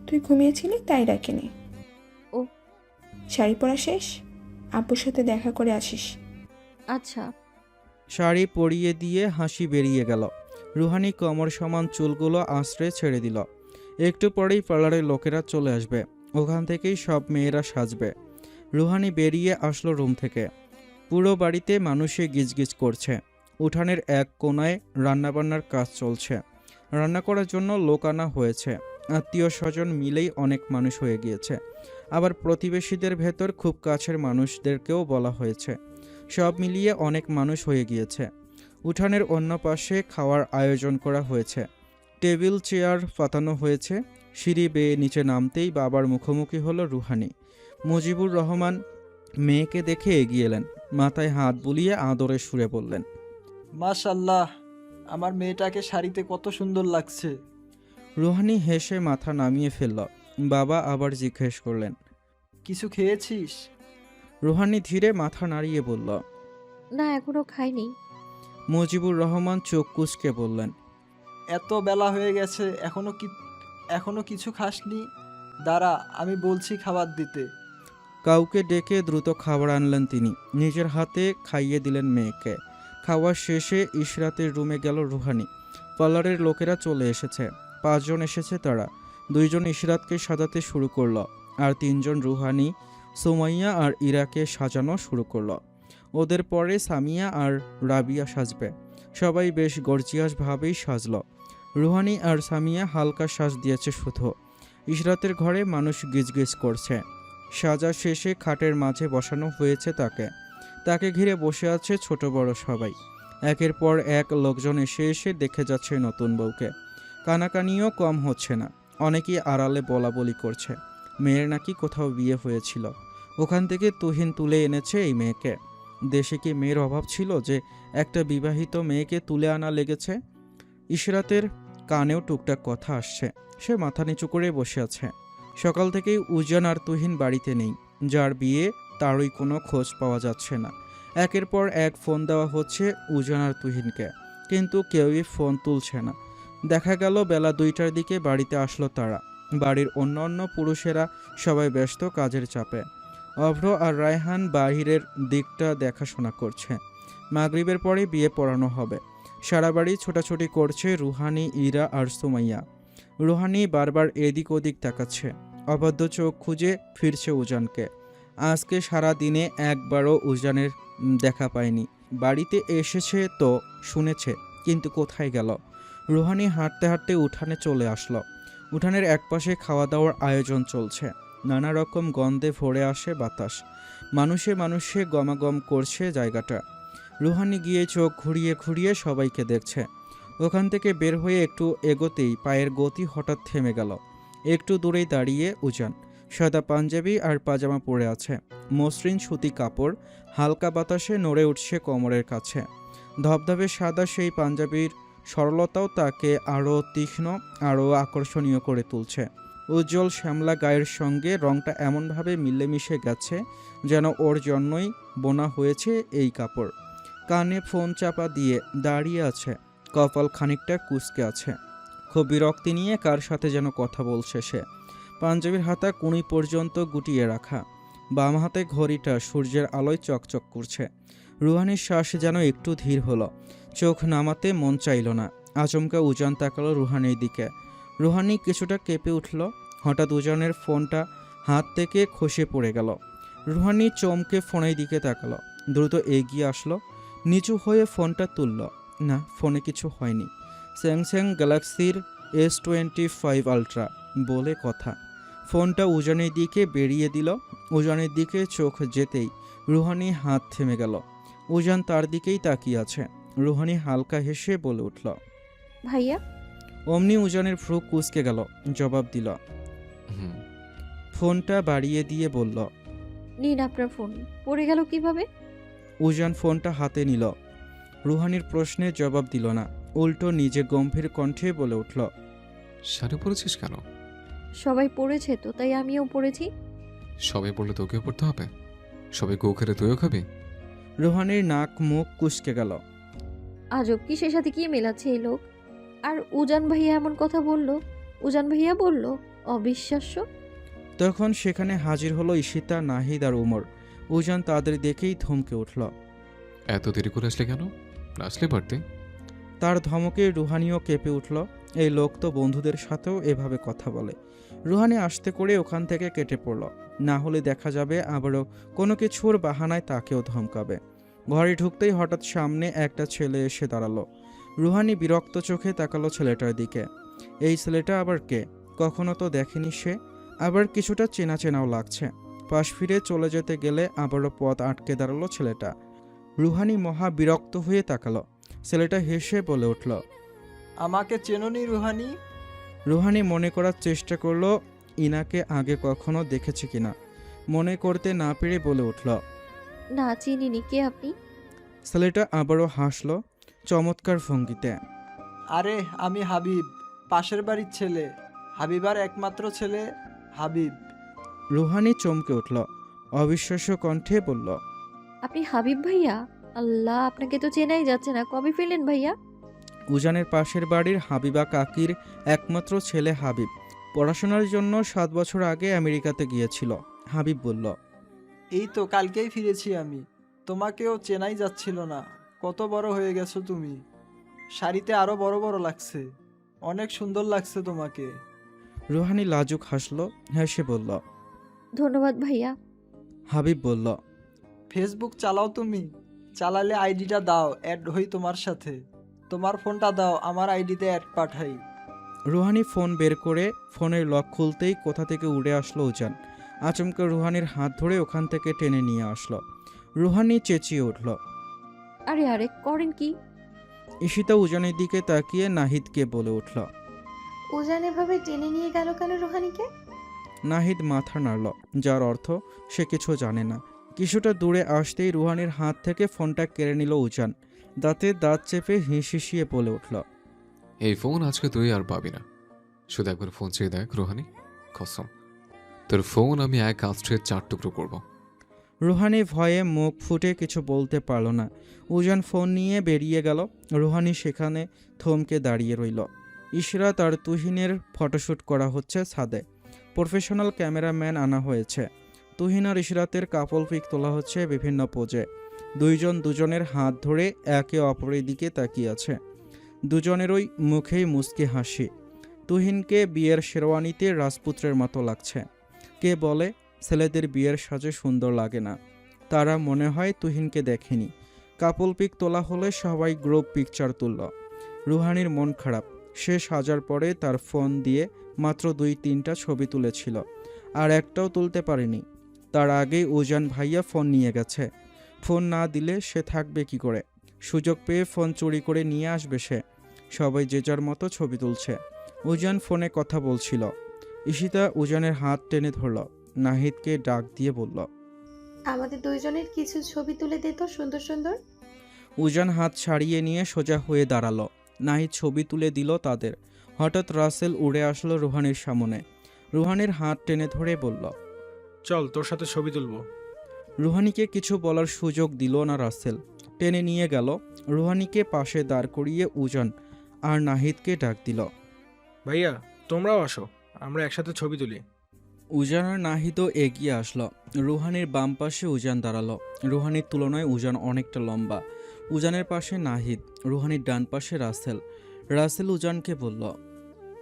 Speaker 10: তুই ঘুমিয়েছিলি তাই ডাকিনি।
Speaker 8: ও,
Speaker 10: শাড়ি পরা শেষ? আপুর সাথে দেখা করে আসিস।
Speaker 8: আচ্ছা।
Speaker 1: শাড়ি পরিয়ে দিয়ে হাসি বেরিয়ে গেল। রুহানি কোমর সমান চুলগুলো আশ্রয়ে ছেড়ে দিল। একটু পরেই পার্লারের লোকেরা চলে আসবে। ওখান থেকেই সব মেয়েরা সাজবে। রুহানি বেরিয়ে আসলো রুম থেকে। পুরো বাড়িতে মানুষে গিজগিজ করছে। উঠানের এক কোনায় রান্নাবান্নার কাজ চলছে। রান্না করার জন্য লোক আনা হয়েছে। আত্মীয় স্বজন মিলেই অনেক মানুষ হয়ে গিয়েছে। আবার প্রতিবেশীদের ভেতর খুব কাছের মানুষদেরকেও বলা হয়েছে। সব মিলিয়ে অনেক মানুষ হয়ে গিয়েছে। উঠানের অন্য পাশে খাওয়ার আয়োজন করা হয়েছে। টেবিল চেয়ার পাতানো হয়েছে। সিঁড়ি বেয়ে নিচে নামতেই বাবার মুখোমুখি হলো রুহানি। মুজিবুর রহমান মেয়েকে দেখে এগিয়ে এলেন। মাথায় হাত বুলিয়ে আদরে সুরে বললেন,
Speaker 17: মাশাআল্লাহ, আমার মেয়েটাকে শাড়িতে কত সুন্দর লাগছে।
Speaker 1: রুহানি হেসে মাথা নামিয়ে ফেলল। বাবা আবার জিজ্ঞেস করলেন,
Speaker 17: কিছু খেয়েছিস?
Speaker 1: রুহানি ধীরে মাথা নাড়িয়ে বলল।
Speaker 8: না, এখনো খাইনি।
Speaker 1: মুজিবুর রহমান চোখ কুঁচকে বললেন।
Speaker 17: এত বেলা হয়ে গেছে এখনো কিছু খাসনি? দাঁড়া, আমি বলছি খাবার দিতে।
Speaker 1: কাউকে ডেকে দ্রুত খাবার আনলেন তিনি। নিজের হাতে খাইয়ে দিলেন মেয়েকে। খাওয়া শেষে ইশরাতের রুমে গেল রুহানি। পার্লারের লোকেরা চলে এসেছে। 5 জন এসেছে তারা। 2 জন ইশরাতকে সাজাতে শুরু করলো, আর 3 জন রুহানি, সুমাইয়া আর ইরাকে সাজানো শুরু করলো। ওদের পরে সামিয়া আর রাবিয়া সাজবে। সবাই বেশ গর্জিয়াসভাবেই সাজলো। রুহানি আর সামিয়া হালকা সাজ দিয়েছে শুধু। ইশরাতের ঘরে মানুষ গিজগিজ করছে। সাজা শেষে খাটের মাঝে বসানো হয়েছে তাকে। তাকে ঘিরে বসে আছে ছোট বড় সবাই। একের পর এক লোকজন এসে এসে দেখে যাচ্ছে নতুন বউকে। কানাকানিও কম হচ্ছে না। অনেকেই আড়ালে বলাবলি করছে মেয়ের নাকি কোথাও বিয়ে হয়েছিল, ওখান থেকে তুহিন তুলে এনেছে এই মেয়েকে। দেশে কি মেয়ের অভাব ছিল যে একটা বিবাহিত মেয়েকে তুলে আনা লেগেছে? ইশরাতের কানেও টুকটাক কথা আসছে। সে মাথা নিচু করে বসে আছে। সকাল থেকেই উজান আর তুহিন বাড়িতে নেই। যার বিয়ে তারই কোনো খোঁজ পাওয়া যাচ্ছে না। একের পর এক ফোন দেওয়া হচ্ছে উজান আর তুহিনকে, কিন্তু কেউই ফোন তুলছে না। দেখা গেল বেলা 2টার দিকে বাড়িতে আসলো তারা। বাড়ির অন্যান্য পুরুষেরা সবাই ব্যস্ত কাজের চাপে। অভ্র আর রায়হান বাহিরের দিকটা দেখাশোনা করছে। মাগরিবের পরে বিয়ে পড়ানো হবে। সারা বাড়ি ছোটাছুটি করছে রুহানি, ইরা আর সুমাইয়া। রুহানি বারবার এদিক ওদিক তাকাচ্ছে। অবাধ্য চোখ খুঁজে ফিরছে উজানকে। আজকে সারা দিনে একবারও উজানের দেখা পায়নি। বাড়িতে এসেছে তো শুনেছে, কিন্তু কোথায় গেল? রুহানি হাঁটতে হাঁটতে উঠানে চলে আসলো। উঠানের একপাশে খাওয়া দাওয়ার আয়োজন চলছে। নানা রকম গন্ধে ভরে আসে বাতাস। মানুষে মানুষে গমাগম করছে জায়গাটা। রুহানি গিয়ে চোখ ঘুরিয়ে ঘুরিয়ে সবাইকে দেখছে। ওখান থেকে বের হয়ে একটু এগোতেই পায়ের গতি হঠাৎ থেমে গেল। একটু দূরেই দাঁড়িয়ে উজান। সাদা পাঞ্জাবি আর পাজামা পরে আছে। মসৃণ সুতি কাপড় হালকা বাতাসে নড়ে উঠছে কোমরের কাছে। ধবধবে সাদা সেই পাঞ্জাবির সরলতাও তাকে আরও তীক্ষ্ণ, আরও আকর্ষণীয় করে তুলছে। উজ্জ্বল শ্যামলা গায়ের সঙ্গে রংটা এমনভাবে মিলেমিশে গেছে যেন ওর জন্যই বোনা হয়েছে এই কাপড়। কানে ফোন চাপা দিয়ে দাঁড়িয়ে আছে। কপাল খানিকটা কুঁচকে আছে। খুব বিরক্তি নিয়ে কার সাথে যেন কথা বলছে সে। পাঞ্জাবির হাতা কুঁড়ি পর্যন্ত গুটিয়ে রাখা। বাম হাতে ঘড়িটা সূর্যের আলোয় চকচক করছে। রুহানির শ্বাস যেন একটু ধীর হলো। চোখ নামাতে মন চাইল না। আচমকা উজান তাকালো রুহানির দিকে। রুহানি কিছুটা কেঁপে উঠল। হঠাৎ উজানের ফোনটা হাত থেকে খসে পড়ে গেল। রুহানি চমকে ফোনের দিকে তাকালো। দ্রুত এগিয়ে আসলো। নিচু হয়ে ফোনটা তুলল। না, ফোনে কিছু হয়নি। স্যামসাং গ্যালাক্সির S25 আলট্রা বলে কথা। ফোনটা উজানের দিকে বেরিয়ে দিল। উজানের দিকে চোখ যেতেই রুহানি হাত থেমে গেল। উজান তার দিকেই তাকিয়ে আছে। রুহানি হালকা হেসে বলে উঠল,
Speaker 8: ভাইয়া।
Speaker 1: অমনি উজানের ভ্রু কুঁচকে গেল। জবাব দিল। ফোনটা বাড়িয়ে দিয়ে বলল,
Speaker 8: নিন আপনার ফোন। পড়ে গেল কিভাবে?
Speaker 1: উজান ফোনটা হাতে নিল। রুহানির প্রশ্নের জবাব দিল না। উল্টো নিজে গম্ভীর কণ্ঠে বলে উঠল,
Speaker 9: শাড়ি পরেছিস কেন?
Speaker 8: সবাই পড়েছে তো, তাই আমিও পড়েছি।
Speaker 9: সবাই পড়লে তোকেও পড়তে হবে? সবাই গো খেলে তুইও খাবি?
Speaker 1: রুহানির নাক মুখ কুঁচকে গেল।
Speaker 8: আজব, কিসের সাথে কি মেলাচ্ছে এই লোক? আর উজান ভাইয়া এমন কথা বলল? উজান ভাইয়া বলল? অবিশ্বাস্য।
Speaker 1: তখন সেখানে হাজির হলো ঈশিতা, নাহিদ আর উমর। উজান তাদের দেখেই থমকে উঠল।
Speaker 9: এত দেরি করে আসলে কেন? আসলে পারতে।
Speaker 1: তার ধমকে রুহানিও কেঁপে উঠল। এই লোক তো বন্ধুদের সাথেও এভাবে কথা বলে। রুহানি আসতে করে ওখান থেকে কেটে পড়ল। না হলে দেখা যাবে আবারও কোনো কিছুর বাহানায় তাকেও ধমকাবে। ঘরে ঢুকতেই হঠাৎ সামনে একটা ছেলে এসে দাঁড়ালো। রুহানি বিরক্ত চোখে তাকালো ছেলেটার দিকে। এই ছেলেটা আবার কে? কখনো তো দেখেনি সে। আবার কিছুটা চেনা চেনাও লাগছে। পাশ ফিরে চলে যেতে গেলে আবারও পথ আটকে দাঁড়ালো ছেলেটা। রুহানি মহা বিরক্ত হয়ে তাকালো। ছেলেটা হেসে বলে উঠল,
Speaker 17: আমাকে চেননি রুহানি?
Speaker 1: রুহানি মনে করার চেষ্টা করলো ইনাকে আগে কখনো দেখেছে কিনা। মনে করতে না পেরে বলে উঠল,
Speaker 8: না, চিনিনি। কে আপনি?
Speaker 1: ছেলেটা আবারও হাসলো চমৎকার ভঙ্গিতে।
Speaker 17: আরে আমি হাবিব, পাশের বাড়ির ছেলে। হাবিবার একমাত্র ছেলে হাবিব।
Speaker 1: রুহানি চমকে উঠল, অবিশ্বাস্য কণ্ঠে বলল,
Speaker 8: আপনি হাবিব ভাইয়া? আল্লাহ, আপনাকে তো চেনাই যাচ্ছে না। কবে ফেলেন ভাইয়া?
Speaker 1: উজানের পাশের বাড়ির হাবিবা কাকির একমাত্র ছেলে হাবিব পড়াশোনার জন্য 7 বছর আগে আমেরিকাতে গিয়েছিল। হাবিব বলল,
Speaker 17: এই তো কালকেই ফিরেছি আমি। তোমাকেও চেনাই যাচ্ছিল না। কত বড় হয়ে গেছো তুমি। শাড়িতে আরো বড় বড় লাগছে। অনেক সুন্দর লাগছে তোমাকে।
Speaker 1: রুহানি লাজুক হাসল, হেসে বলল,
Speaker 8: ধন্যবাদ ভাইয়া।
Speaker 1: হাবিব বলল,
Speaker 17: ফেসবুক চালাও তুমি? চালালে আইডিটা দাও, অ্যাড হই তোমার সাথে। তোমার ফোনটা দাও, আমার আইডিতে অ্যাড পাঠাই।
Speaker 1: রুহানি ফোন বের করে ফোনের লক খুলতেই কোথা থেকে উড়ে আসলো উজান। আচমকা রুহানির হাত ধরে ওখান থেকে টেনে নিয়ে আসলো। রুহানি চেঁচিয়ে উঠল।
Speaker 8: আরে আরে, করেন কি?
Speaker 1: ঈশিতা উজানের দিকে তাকিয়ে নাহিদকে বলে উঠল।
Speaker 5: উজান এভাবে টেনে নিয়ে গেল কেন রুহানিকে?
Speaker 1: নাহিদ মাথা নাড়ল, যার অর্থ সে কিছু জানে না। কিছুটা দূরে আসতেই রুহানির হাত থেকে ফোনটা কেড়ে নিল উজান। দাঁতে দাঁত চেপে হিসিয়ে বলে উঠল,
Speaker 9: এই ফোন আজকে তুই আর পাবি না। শুধু একবার ফোন চেয়ে দেখ রোহানি, কসম তোর ফোন আমি এক আস্ত্রে 4 টুকরো করব।
Speaker 1: রুহানি ভয়ে মুখ ফুটে কিছু বলতে পারল না। উজান ফোন নিয়ে বেরিয়ে গেল। রুহানি সেখানে থমকে দাঁড়িয়ে রইল। ইশরাত আর তুহিনের ফটোশ্যুট করা হচ্ছে ছাদে। প্রফেশনাল ক্যামেরাম্যান আনা হয়েছে। তুহিন আর ইশরাতের কাপল পিক তোলা হচ্ছে বিভিন্ন পোজে। দুইজন দুজনের হাত ধরে একে অপরের দিকে তাকিয়ে আছে। দুজনেরই মুখেই মুচকি হাসি। তুহিনকে বিয়ের শেরওয়ানিতে রাজপুত্রের মতো লাগছে। কে বলে ছেলেদের বিয়ের সাজে সুন্দর লাগে না? তারা মনে হয় তুহিনকে দেখেনি। কাপল পিক তোলা হলে সবাই গ্রুপ পিকচার তুলল। রুহানির মন খারাপ। সে সাজার পরে তার ফোন দিয়ে মাত্র 2-3টা ছবি তুলেছিল, আর একটাও তুলতে পারেনি। তার আগেই উজান ভাইয়া ফোন নিয়ে গেছে। ফোন না দিলে সে থাকবে কি করে? সুযোগ পেয়ে ফোন চুরি করে নিয়ে আসবে সে। সবাই যে যার মতো ছবি তুলছে। উজান ফোনে কথা বলছিল। ঈশিতা উজানের হাত টেনে ধরল। নাহিদকে ডাক দিয়ে বলল,
Speaker 5: আমাদের দুইজনের কিছু ছবি তুলে দে তো, সুন্দর সুন্দর।
Speaker 1: উজান হাত ছাড়িয়ে নিয়ে সোজা হয়ে দাঁড়ালো। নাহিদ ছবি তুলে দিল তাদের। হঠাৎ রাসেল উড়ে আসলো রুহানির সামনে। রুহানির হাত টেনে ধরে বলল,
Speaker 6: চল তোর সাথে ছবি তুলবো।
Speaker 1: রুহানিকে কিছু বলার সুযোগ দিল না রাসেল। টেনে নিয়ে গেল। রুহানিকে পাশে দাঁড় করিয়ে উজান আর নাহিদকে ডাক দিল,
Speaker 6: ভাইয়া তোমরাও আসো, আমরা একসাথে ছবি তুলি।
Speaker 1: উজান আর নাহিদও এগিয়ে আসলো। রুহানির বাম পাশে উজান দাঁড়ালো। রুহানির তুলনায় উজান অনেকটা লম্বা। উজানের পাশে নাহিদ, রুহানির ডান পাশে রাসেল। রাসেল উজানকে বলল,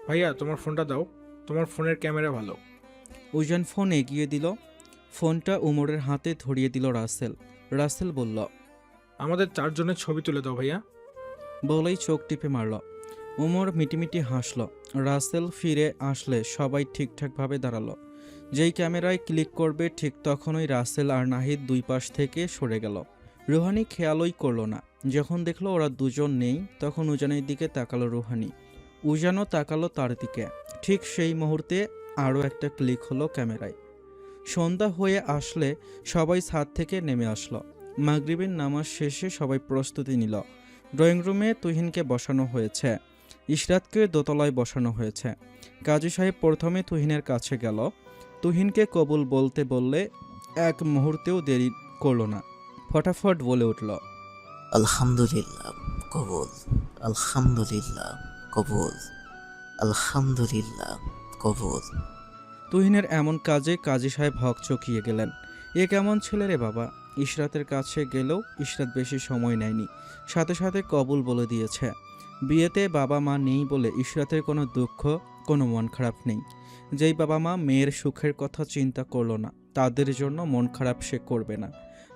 Speaker 6: ভাইয়া তোমার ফোনটা দাও, তোমার ফোনের ক্যামেরা ভালো।
Speaker 1: উজান ফোন এগিয়ে দিল। ফোনটা উমরের হাতে ধরিয়ে দিল রাসেল। রাসেল বলল,
Speaker 6: আমাদের 4 জনের ছবি তুলে দাও ভাইয়া।
Speaker 1: বলেই চোখ টিপে মারল। উমর মিটিমিটি হাসল। রাসেল ফিরে আসলে সবাই ঠিকঠাকভাবে দাঁড়ালো। যেই ক্যামেরায় ক্লিক করবে ঠিক তখনই রাসেল আর নাহিদ দুই পাশ থেকে সরে গেল। রুহানি খেয়ালই করলো না। যখন দেখলো ওরা দুজন নেই তখন উজানের দিকে তাকালো রুহানি। উজানও তাকালো তার দিকে। ঠিক সেই মুহূর্তে আরও একটা ক্লিক হলো ক্যামেরায়। সন্ধ্যা হয়ে আসলে সবাই ছাদ থেকে নেমে আসলো। মাগরিবের নামাজ শেষে সবাই প্রস্তুতি নিল। ড্রয়িং রুমে তুহিনকে বসানো হয়েছে। ইশরাতকে দোতলায় বসানো হয়েছে। কাজী সাহেব প্রথমে তুহিনের কাছে গেল। তুহিনকে কবুল বলতে বললে এক মুহূর্তেও দেরি করল না। ফটাফট বলে উঠল,
Speaker 3: আলহামদুলিল্লাহ কবুল, আলহামদুলিল্লাহ কবুল, আলহামদুলিল্লাহ কবুল।
Speaker 1: তুহিনের এমন কাজে কাজী সাহেব হক চকিয়ে গেলেন। এ কেমন ছেলে রে বাবা! ইশরাতের কাছে গেলেও ইশরাত বেশি সময় নেয়নি, সাথে সাথে কবুল বলে দিয়েছে। বিয়েতে বাবা মা নেই বলে ইশরাতের কোনো দুঃখ, কোনো মন খারাপ নেই। যেই বাবা মা মেয়ের সুখের কথা চিন্তা করলো না, তাদের জন্য মন খারাপ সে করবে না।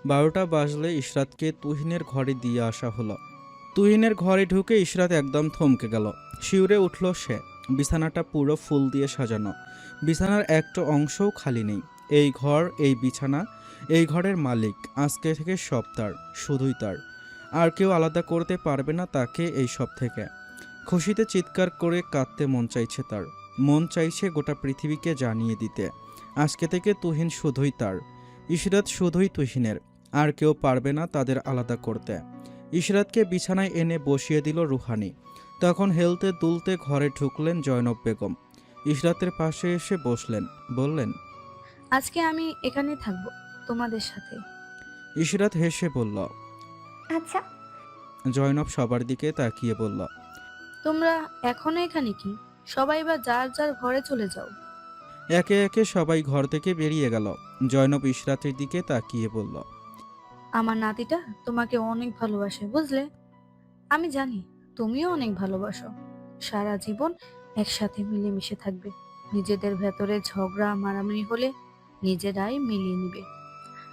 Speaker 1: 12টা বাজলে ইশরাতকে তুহিনের ঘরে দিয়ে আসা হলো। তুহিনের ঘরে ঢুকে ইশরাত একদম থমকে গেল। শিউরে উঠল সে। বিছানাটা পুরো ফুল দিয়ে সাজানো। বিছানার একটা অংশও খালি নেই। এই ঘর, এই বিছানা, এই ঘরের মালিক আজকে থেকে সব তার, শুধুই তার। আর কেউ আলাদা করতে পারবে না তাকে এই সব থেকে। খুশিতে চিৎকার করে কাঁদতে মন চাইছে তার। মন চাইছে গোটা পৃথিবীকে জানিয়ে দিতে, আজকে থেকে তুহিন শুধুই তার, ইশরাত শুধুই তুহিনের। আর কেউ পারবে না তাদের আলাদা করতে। ইশরাতকে বিছানায় এনে বসিয়ে দিল রুহানি। তখন হেলতে দুলতে ঘরে ঢুকলেন জয়নব বেগম। ইশরাতের পাশে এসে বসলেন, বললেন,
Speaker 2: আজকে আমি এখানে থাকবো তোমাদের সাথে।
Speaker 1: ইশরাত হেসে বলল।
Speaker 14: আচ্ছা।
Speaker 1: জয়নব সবার দিকে তাকিয়ে বলল।
Speaker 2: তোমরা এখনো এখানে কি? সবাই বা যার যার ঘরে চলে যাও।
Speaker 1: একে একে সবাই ঘর থেকে বেরিয়ে গেল। জয়নব ইশরাতের দিকে তাকিয়ে বলল।
Speaker 2: আমার নাতিটা তোমাকে অনেক ভালোবাসে, বুঝলে? আমি জানি তুমিও অনেক ভালোবাসো। সারা জীবন একসাথে মিলেমিশে থাকবে। নিজেদের ভেতরে ঝগড়া মারামারি হলে নিজেরাই মিলিয়ে নিবে।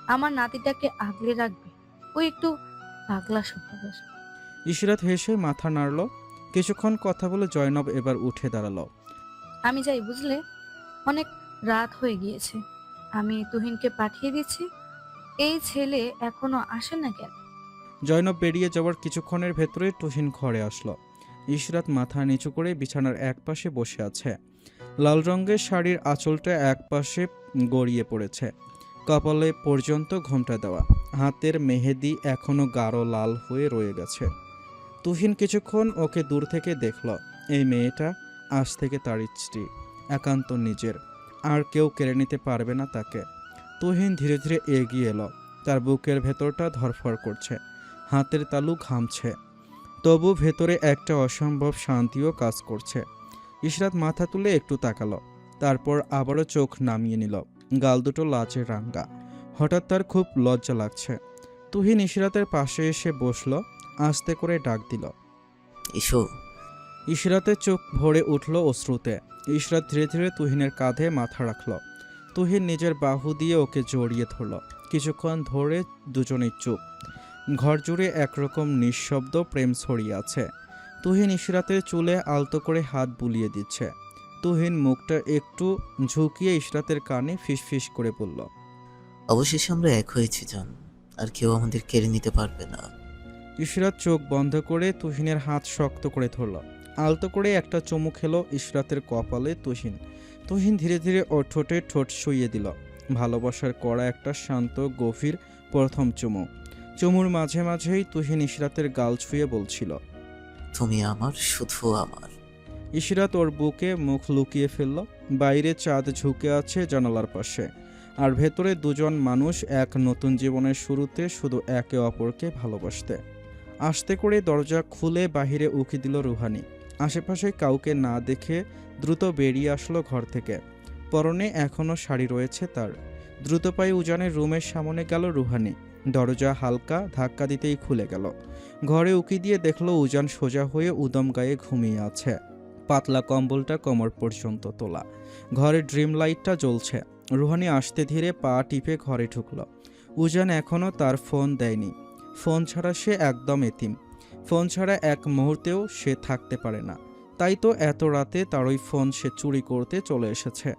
Speaker 2: আমার নাতিটাকে আগলে রাখবে। ও একটু পাগলা স্বভাবের।
Speaker 1: ইশরাত হেসে মাথা নাড়ল। কিছুক্ষণ কথা বলে জয়নব এবার উঠে দাঁড়ালো।
Speaker 2: আমি যাই, বুঝলে? অনেক রাত হয়ে গিয়েছে। আমি তুহিনকে পাঠিয়ে দিচ্ছি। এই ছেলে এখনো আসে না কেন?
Speaker 1: জয়নব বেরিয়ে যাওয়ার কিছুক্ষণের ভেতরে তুহিন ঘরে আসলো। ইশরাত মাথা নিচু করে বিছানার একপাশে বসে আছে। লাল রঙের শাড়ির আঁচলটা একপাশে গড়িয়ে পড়েছে। কপালে পর্যন্ত ঘোমটা দেওয়া। হাতের মেহেদি এখনো গাঢ় লাল হয়ে রয়ে গেছে। তুহিন কিছুক্ষণ ওকে দূর থেকে দেখল। এই মেয়েটা আজ থেকে তার স্ত্রী, একান্ত নিজের। আর কেউ কেড়ে নিতে পারবে না তাকে। তুহিন ধীরে ধীরে এগিয়ে এলো। তার বুকের ভেতরটা ধরফর করছে, হাতের তালু ঘামছে। তবু ভেতরে একটা অসম্ভব শান্তিও কাজ করছে। ইশরাত মাথা তুলে একটু তাকালো, তারপর আবারও চোখ নামিয়ে নিল। গাল দুটো লাচে রাঙ্গা। হঠাৎ তার খুব লজ্জা লাগছে। তুহিন ইশরাতের পাশে এসে বসলো, আস্তে করে ডাক দিল।
Speaker 3: ইসো।
Speaker 1: ইশরাতের চোখ ভরে উঠল অশ্রুতে। ইশরাত ধীরে ধীরে তুহিনের কাঁধে মাথা রাখল। তুহিন নিজের বাহু দিয়ে ওকে জড়িয়ে ধরল। কিছুক্ষণ ধরে দুজনেই চুপ। ঘর জুড়ে একরকম নিঃশব্দ প্রেম ছড়িয়ে আছে। তুহিন ইশরাতের চুলে আলতো করে হাত বুলিয়ে দিচ্ছে। তুহিন মুখটা একটু ঝুঁকিয়ে ইশরাতের কানে ফিসফিস করে বলল।
Speaker 3: অবশেষে আমরা এক হয়েছি জান, আর কেউ আমাদের কেড়ে নিতে পারবে না।
Speaker 1: ইশরাত চোখ বন্ধ করে তুহিনের হাত শক্ত করে ধরল। আলতো করে একটা চুমু খেলো ইশরাতের কপালে তুহিন। তুহিন ধীরে ধীরে ওর ঠোঁটে ঠোঁট শুইয়ে দিল। ভালোবাসার কড়া একটা শান্ত গভীর প্রথম চুমু। চুমুর মাঝে মাঝেই তুহিন ইশরাতের গাল ছুঁয়ে বলছিল,
Speaker 3: তুমি আমার, শুধু আমার।
Speaker 1: ইশরাত ওর বুকে মুখ লুকিয়ে ফেলল। বাইরে চাঁদ ঝুঁকে আছে জানালার পাশে, আর ভেতরে দুজন মানুষ এক নতুন জীবনের শুরুতে শুধু একে অপরকে ভালোবাসতে। আস্তে করে দরজা খুলে বাহিরে উকি দিল রুহানি। আশেপাশে কাউকে না দেখে দ্রুত বেরিয়ে আসলো ঘর থেকে। পরনে এখনও শাড়ি রয়েছে তার। দ্রুত পায়ে উজানের রুমের সামনে গেল রুহানি। দরজা হালকা ধাক্কা দিতেই খুলে গেল। ঘরে উকি দিয়ে দেখলো উজান সোজা হয়ে উদম গায়ে ঘুমিয়ে আছে। পাতলা কম্বলটা কোমর পর্যন্ত তোলা। ঘরে ড্রিম লাইটটা জ্বলছে। রুহানি আস্তে ধীরে পা টিপে ঘরে ঢুকল। উজান এখনও তার ফোন দেয়নি। ফোন ছাড়া সে একদম এতিম। ফোন ছাড়া এক মুহূর্তেও সে থাকতে পারে না। তাই তো এত রাতে তার ওই ফোন সে চুরি করতে চলে এসেছে।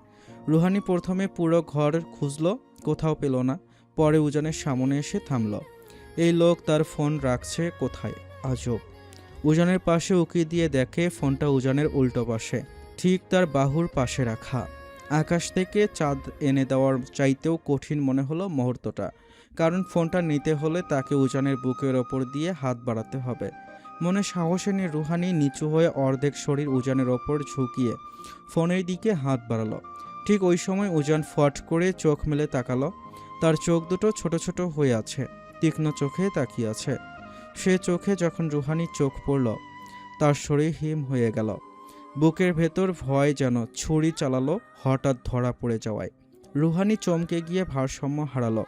Speaker 1: রুহানি প্রথমে পুরো ঘর খুঁজল, কোথাও পেল না। পরে উজানের সামনে এসে থামল। এই লোক তার ফোন রাখছে কোথায়? আজব। উজানের পাশে উকি দিয়ে দেখে ফোনটা উজানের উল্টো পাশে, ঠিক তার বাহুর পাশে রাখা। আকাশ থেকে চাঁদ এনে দেওয়ার চাইতেও কঠিন মনে হলো মুহূর্তটা। কারণ ফোনটা নিতে হলে তাকে উজানের বুকের ওপর দিয়ে হাত বাড়াতে হবে। মনে সাহসে নিয়ে রুহানি নিচু হয়ে অর্ধেক শরীর উজানের ওপর ঝুঁকিয়ে ফোনের দিকে হাত বাড়ালো। ঠিক ওই সময় উজান ফট করে চোখ মেলে তাকালো। তার চোখ দুটো ছোট ছোট হয়ে আছে, তীক্ষ্ণ চোখে তাকিয়ে আছে। সে চোখে যখন রুহানির চোখ পড়ল, তার শরীর হিম হয়ে গেল। বুকের ভেতর ভয় যেন ছুরি চালালো হঠাৎ ধরা পড়ে যাওয়ায়। রুহানি চমকে গিয়ে ভারসাম্য হারালো।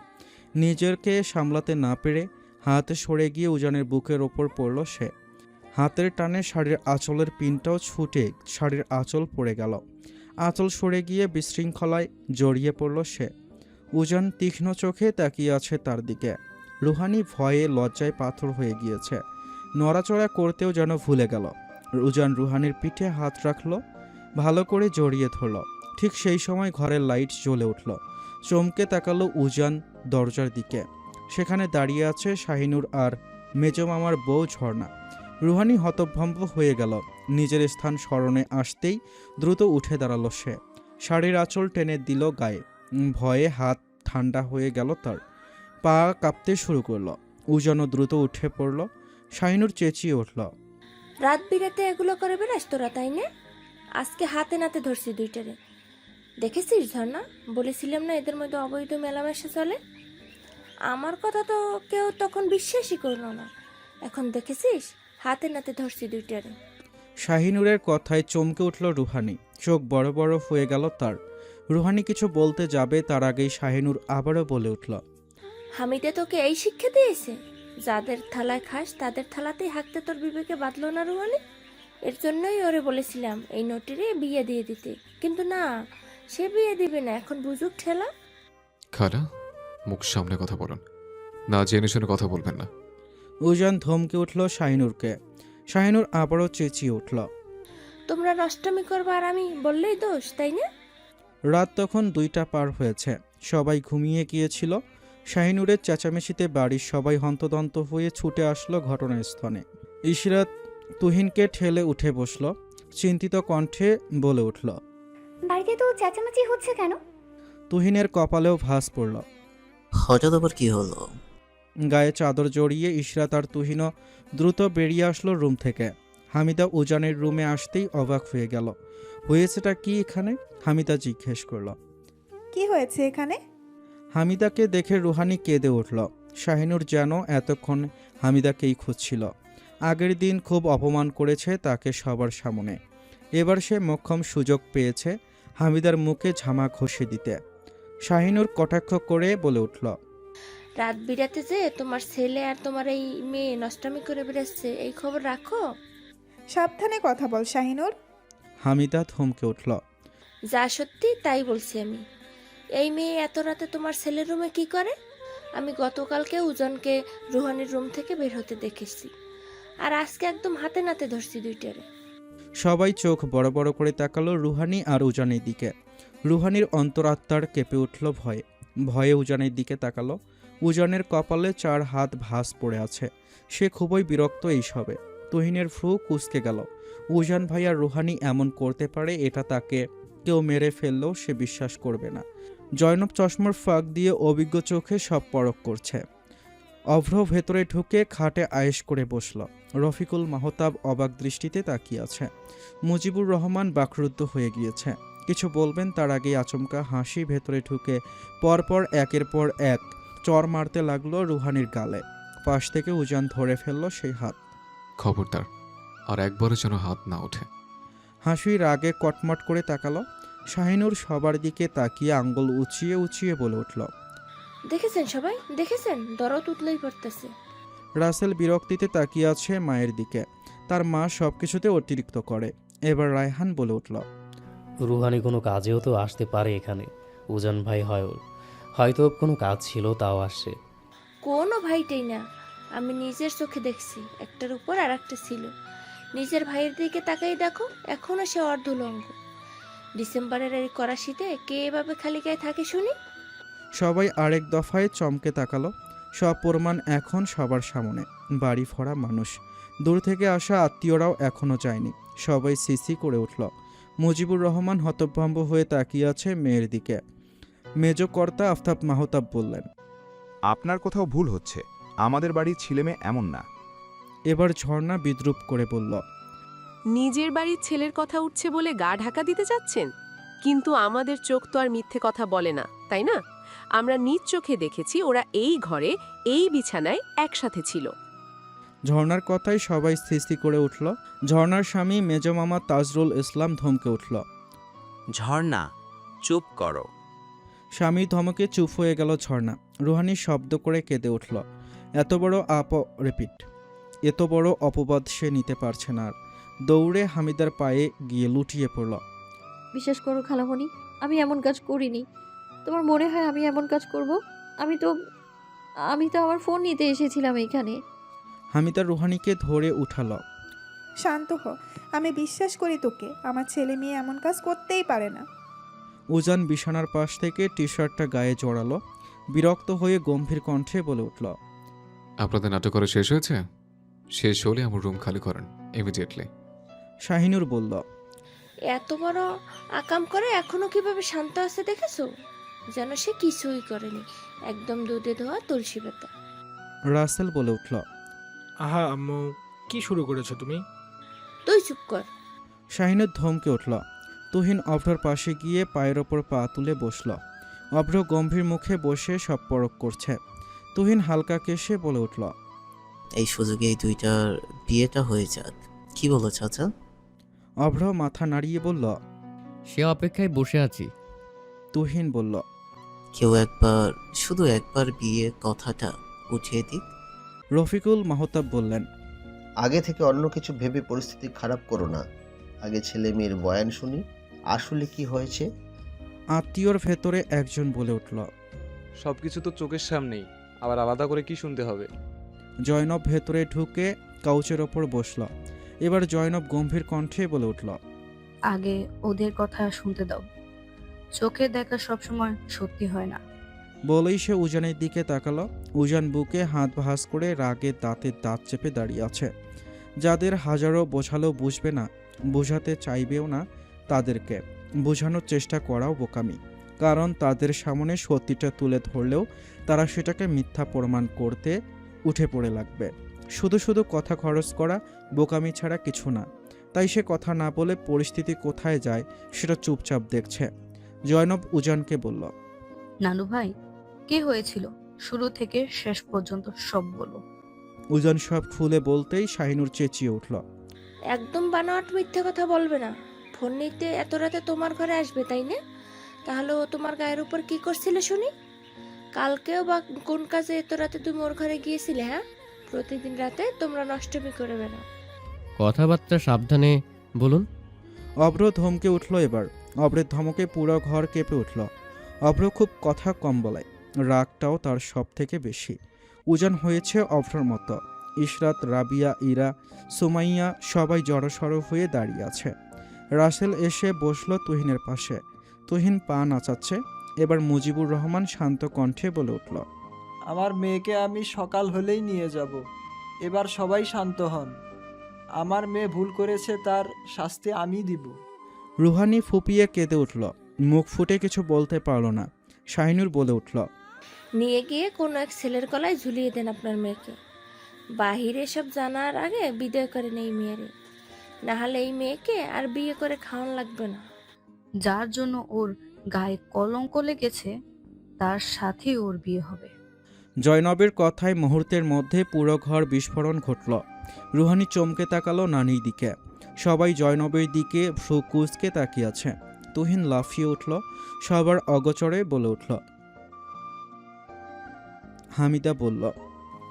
Speaker 1: নিজেকে সামলাতে না পেরে হাত সরে গিয়ে উজানের বুকের ওপর পড়ল সে। হাতের টানে শাড়ির আঁচলের পিনটাও ছুটে শাড়ির আঁচল পড়ে গেল। আঁচল সরে গিয়ে বিশৃঙ্খলায় জড়িয়ে পড়ল সে। উজান তীক্ষ্ণ চোখে তাকিয়ে আছে তার দিকে। রুহানি ভয়ে লজ্জায় পাথর হয়ে গিয়েছে। নড়াচড়া করতেও যেন ভুলে গেল। উজান রুহানির পিঠে হাত রাখল, ভালো করে জড়িয়ে ধরল। ঠিক সেই সময় ঘরের লাইট জ্বলে উঠল। চমকে তাকালো উজান দরজার দিকে। সেখানে দাঁড়িয়ে আছে শাহিনুর আর মেজো মামার বউ ঝর্ণা। রুহানি হতভম্ব হয়ে গেল। নিজের স্থান স্মরণে আসতেই দ্রুত উঠে দাঁড়ালো সে। শাড়ির আঁচল টেনে দিল গায়ে। ভয়ে হাত ঠান্ডা হয়ে গেল তার। পা কাঁপতে শুরু করলো। উজানও দ্রুত উঠে পড়ল। শাহিনুর চেঁচিয়ে উঠল,
Speaker 16: রাত বিরাতে এগুলো করে বেড়াস তোরা, তাই না? আজকে হাতে নাতে ধরছি দুইটারে। দেখেছিস ঝর্ণা, বলেছিলাম না এদের মধ্যে অবৈধ মেলামেশা চলে। আমার কথা তো কেউ তখন বিশ্বাসই করলো না। এখন দেখেছিস হাতে নাতে ধরছি দুইটারে।
Speaker 1: শাহিনুরের কথায় চমকে উঠল রুহানি, চোখ বড় বড় হয়ে গেল তার। রুহানি কিছু বলতে যাবে তার আগেই শাহিনুর আবারও বলে উঠল,
Speaker 16: হামিদে তোকে এই শিক্ষা দিয়েছে, যাদের থালায় খাস তাদের থালাতেই হাঁকতে তোর বিবেকে বাঁধলো না রুহানি? এর জন্যই ওরে বলেছিলাম এই নটিরে বিয়ে দিয়ে দিতে, কিন্তু না, সে বিয়ে দিবে না, এখন বুঝুক ঠেলা।
Speaker 9: খালা, মুখ সামনে কথা বলুন, না জেনে শুনে কথা বলবেন না।
Speaker 1: উজান ধমকে উঠল শাহিনুরকে। শাহিনুর আবারও চেঁচিয়ে উঠল,
Speaker 16: তোমরা নষ্টমী করবা আর আমি বললেই দোষ, তাই না?
Speaker 1: রাত তখন 2টা পার হয়েছে, সবাই ঘুমিয়ে গিয়েছিল। শাহিনুরের চেঁচামেচিতে বাড়ির সবাই হন্তদন্ত হয়ে ছুটে আসলো ঘটনাস্থলে। ইশরাত তুহিনকে ঠেলে উঠে বসল, চিন্তিত কণ্ঠে বলে উঠল,
Speaker 14: বাড়িতে তো চেঁচামেচি হচ্ছে কেন?
Speaker 1: তুহিনের কপালেও ভাঁজ পড়ল।
Speaker 3: হঠাৎ আবার কি হলো?
Speaker 1: গায়ে চাদর জড়িয়ে ইশরাত আর তুহিনও দ্রুত বেরিয়ে আসলো রুম থেকে। হামিদা উজানের রুমে আসতেই অবাক হয়ে গেল। হয়েছেটা কি এখানে? হামিদা জিজ্ঞেস করল।
Speaker 4: কি হয়েছে এখানে?
Speaker 1: হামিদাকে দেখে রুহানি কেঁদে উঠল। শাহিনুর যেন এতক্ষণ হামিদাকেই খুঁজছিল। আগের দিন খুব অপমান করেছে তাকে সবার সামনে, এবার সে মোক্ষম সুযোগ পেয়েছে হামিদার মুখে ঝামা ঘষে দিতে। শাহিনুর কটাক্ষ করে বলে উঠল,
Speaker 16: রাত বিরাতে যে তোমার ছেলে আর তোমার এই মেয়ে নষ্টমী করে বেড়াচ্ছে, এই খবর রাখো।
Speaker 4: সাবধানে কথা বল শাহিনুর।
Speaker 1: হামিদা থমকে উঠল।
Speaker 16: যা সত্যি তাই বলছি আমি। এই মেয়ে এত রাতে তোমার ছেলের রুমে কি করে? আমি গতকালকে উজানকে রুহানির রুম থেকে বের হতে দেখেছি, আর আজকে একদম হাতে নাতে ধরছি দুইটারে।
Speaker 1: সবাই চোখ বড় বড় করে তাকালো রুহানি আর উজানের দিকে। রুহানির অন্তরাত্মার কেঁপে উঠল ভয়ে। ভয়ে উজানের দিকে তাকালো। উজানের কপালে 4 হাত ভাঁজ পড়ে আছে। সে খুবই বিরক্ত এইসবে। তুহিনের ফ্রু কুঁচকে গেল। উজান ভাই আর রুহানি এমন করতে পারে এটা তাকে কেউ মেরে ফেললেও সে বিশ্বাস করবে না। জয়নব চশমার ফাঁক দিয়ে অভিজ্ঞ চোখে সব পরখ করছে। অভ্র ভেতরে ঢুকে খাটে আয়েশ করে বসল। রফিকুল মাহতাব অবাক দৃষ্টিতে তাকিয়ে আছে। মুজিবুর রহমান বাকরুদ্ধ হয়ে গিয়েছে। কিছু বলবেন তার আগেই আচমকা হাসি ভেতরে ঢুকে পরপর একের পর এক চর মারতে লাগলো রুহানির গালে। পাশ থেকে উজান ধরে ফেলল সেই হাত।
Speaker 9: খবরদার, আর একবারও যেন হাত না ওঠে।
Speaker 1: হাসি রাগে কটমট করে তাকালো। শাহিনুর সবার দিকে তাকিয়ে আঙ্গুল উঁচিয়ে উঁচিয়ে বলে উঠল,
Speaker 16: দেখেছেন সবাই, দেখেছেন? দরদ উতলেই পড়তেছে।
Speaker 1: রাসেল বিরক্তিতে তাকিয়ে আছে মায়ের দিকে। তার মা সবকিছুতে অতিরিক্ত করে। এবার রায়হান বলে উঠল,
Speaker 7: রুহানি কোনো কাজেও তো আসতে পারে এখানে। উজান ভাই হয়তো কোনো কাজ ছিল তাও আসছে।
Speaker 16: কোনো ভাইটাই না, আমি নিজের চোখে দেখছি, একটার উপর আর একটা ছিল। নিজের ভাইয়ের দিকে তাকাই দেখো, এখনো সে অর্ধলঙ্গ। ডিসেম্বরের এই কড়া শীতে কে এভাবে খালি গায়ে থাকে শুনি?
Speaker 1: সবাই আরেক দফায় চমকে তাকালো। সব প্রমাণ এখন সবার সামনে। বাড়ি ভরা মানুষ, দূর থেকে আসা আত্মীয়রাও এখনো যায়নি। সবাই সিসি করে উঠল। মুজিবুর রহমান হতভম্ব হয়ে তাকিয়ে আছে মেয়ের দিকে। মেজ কর্তা আফতাব মাহতাব বললেন,
Speaker 18: আপনার কোথাও ভুল হচ্ছে, আমাদের বাড়ির ছেলেমেয়ে এমন না।
Speaker 1: এবার ঝর্ণা বিদ্রুপ করে বলল,
Speaker 19: নিজের বাড়ির ছেলের কথা উঠছে বলে গা ঢাকা দিতে যাচ্ছেন? কিন্তু আমাদের চোখ তো আর মিথ্যে কথা বলে না, তাই না? আমরা নিজ চোখে দেখেছি ওরা এই ঘরে এই বিছানায় একসাথে ছিল।
Speaker 1: ঝর্ণার কথায় সবাই সিসি করে উঠল। ঝর্ণার স্বামী মেজ মামা তাজরুল ইসলাম ধমকে উঠল,
Speaker 11: ঝর্ণা, চুপ করো।
Speaker 1: স্বামী ধমকে চুপ হয়ে গেল ঝর্ণা। রুহানি শব্দ করে কেঁদে উঠল। এত বড় অপবাদ সে নিতে পারছে না আর। দৌড়ে হামিদার পায়ে গিয়ে লুটিয়ে পড়ল।
Speaker 8: বিশ্বাস করো খালামণি, আমি এমন কাজ করিনি। তোমার মনে হয় আমি এমন কাজ করব? আমি তো আমার ফোন নিতে এসেছিলাম এখানে।
Speaker 1: হামিদা রুহানিকে ধরে উঠালো।
Speaker 4: শান্ত হ, আমি বিশ্বাস করি তোকে। আমার ছেলে মেয়ে এমন কাজ করতেই পারে না।
Speaker 1: উজান বিছানার পাশ থেকে টি শার্টটা গায়ে জড়ালো। বিরক্ত হয়ে গম্ভীর কণ্ঠে বলে উঠল,
Speaker 9: আপনাদের নাটক করা শেষ হয়েছে? শেষ হলে আমার রুম খালি করেন ইমিডিয়েটলি।
Speaker 1: শাহিনুর বলল,
Speaker 16: এত বড় আকাম করে এখনো কিভাবে শান্ত আছে দেখেছো? যেন সে কিছুই করেনি, একদম দুধে ধোয়া তুলসী পাতা।
Speaker 1: রাসেল বলে উঠল,
Speaker 6: আহা আম্মু, কি শুরু করেছো তুমি?
Speaker 16: তুই চুপ কর।
Speaker 1: শাহিনুর ধমকে উঠল। তুহিন অভ্রর পাশে গিয়ে পায়ের ওপর পা তুলে বসল। অভ্র গম্ভীর মুখে বসে সব পরখ করছে। তুহিন হালকা কেশে বলে উঠল,
Speaker 3: এই সুযোগে এই দুইটার বিয়েটা হয়ে যাক, কি বলো চাচা?
Speaker 1: অভ্র মাথা নাড়িয়ে বলল,
Speaker 20: সে অপেক্ষায় বসে আছি।
Speaker 1: তুহিন বলল,
Speaker 3: কেউ একবার, শুধু একবার বিয়ে কথাটা উঠিয়ে দিক।
Speaker 1: রফিকুল মাহতাব বললেন,
Speaker 21: আগে থেকে অন্য কিছু ভেবে পরিস্থিতি খারাপ করো না, আগে ছেলে মেয়ের বয়ান শুনি, আসলে কি হয়েছে।
Speaker 1: আত্মীয়র ভেতরে একজন বলে উঠল,
Speaker 15: সবকিছু তো চোখের সামনেই, আবার আলাদা করে কি শুনতে হবে?
Speaker 1: জয়নব ভেতরে ঢুকে কাউচের ওপর বসল। এবার জয়নব গম্ভীর কণ্ঠে বলে উঠল,
Speaker 2: আগে ওদের কথা শুনতে দাও। চোখে দেখা সবসময় সত্যি হয় না।
Speaker 1: বলেই সে উজানের দিকে তাকালো। উজান বুকে হাত ভাঁজ করে রাগে দাঁতে দাঁত চেপে দাঁড়িয়ে আছে। যাদের হাজারো বোঝালেও বুঝবে না, বোঝাতে চাইবেও না, তাদেরকে বোঝানোর চেষ্টা করাও বোকামি। কারণ তাদের সামনে সত্যিটা তুলে ধরলেও তারা সেটাকে মিথ্যা প্রমাণ করতে উঠে পড়ে লাগবে। শুধু শুধু কথা খরচ করা বোকামি ছাড়া কিছু না। তাই সে কথা না বলে পরিস্থিতি কোথায় যায় সেটা চুপচাপ দেখছে। জয়নব উজানকে বলল,
Speaker 2: নানু ভাই, কি হয়েছিল শুরু থেকে শেষ পর্যন্ত সব বলো।
Speaker 1: উজান সব খুলে বলতেই শাহিনুর চেঁচিয়ে উঠল,
Speaker 16: একদম বানোয়াট মিথ্যে কথা বলবে না। ফোন নিতে এত রাতে তোমার ঘরে আসবে, তাই না? তাহলে ও তোমার গায়ের উপর কি করছিল শুনি? কালকেও বা কোন কাজে এত রাতে তুমি ওর ঘরে গিয়েছিলে? হ্যাঁ, প্রতিদিন রাতে তোমরা নষ্টমী করে বেড়াও।
Speaker 20: কথাবার্তা সাবধানে বলুন।
Speaker 1: অভ্র ধমকে উঠল। এবার অভ্রের ধমকে পুরো ঘর কেঁপে উঠল। অভ্র খুব কথা কম বলে, রাগটাও তার সব থেকে বেশি। উজান হয়েছে অভ্রর মতো। ইশরাত, রাবিয়া, ইরা, সুমাইয়া সবাই জড়সড় হয়ে দাঁড়িয়ে আছে। রাসেল এসে বসল তুহিনের পাশে। তুহিন পা নাচাচ্ছে। এবার মুজিবুর রহমান শান্ত কণ্ঠে বলে উঠল,
Speaker 17: আমার মেয়েকে আমি সকাল হলেই নিয়ে যাব। এবার সবাই শান্ত হন। আমার মেয়ে ভুল করেছে, তার শাস্তি আমি দিব।
Speaker 1: রুহানি ফুপিয়ে কেঁদে উঠল। মুখ ফুটে কিছু বলতে পারল না। শাহিনুর বলে উঠল,
Speaker 16: নিয়ে গিয়ে কোনো এক ছেলের গলায় ঝুলিয়ে দেন আপনার মেয়েকে। বাহিরে সব জানার আগে বিদায় করেন এই মেয়েরে, না হলে এই মেয়েকে আর বিয়ে করে খাওয়ান লাগবে না।
Speaker 2: যার জন্য ওর গায়ে কলঙ্ক লেগেছে তার সাথে ওর বিয়ে হবে।
Speaker 1: জয়নবের কথায় মুহূর্তের মধ্যে পুরো ঘর বিস্ফোরণ ঘটল। রুহানি চমকে তাকালো নানির দিকে। সবাই জয়নবের দিকে ভ্রু কুঁচকে তাকিয়ে আছে। তুহিন লাফিয়ে উঠল, সবার অগোচরে বলে উঠল, হামিদা বলল,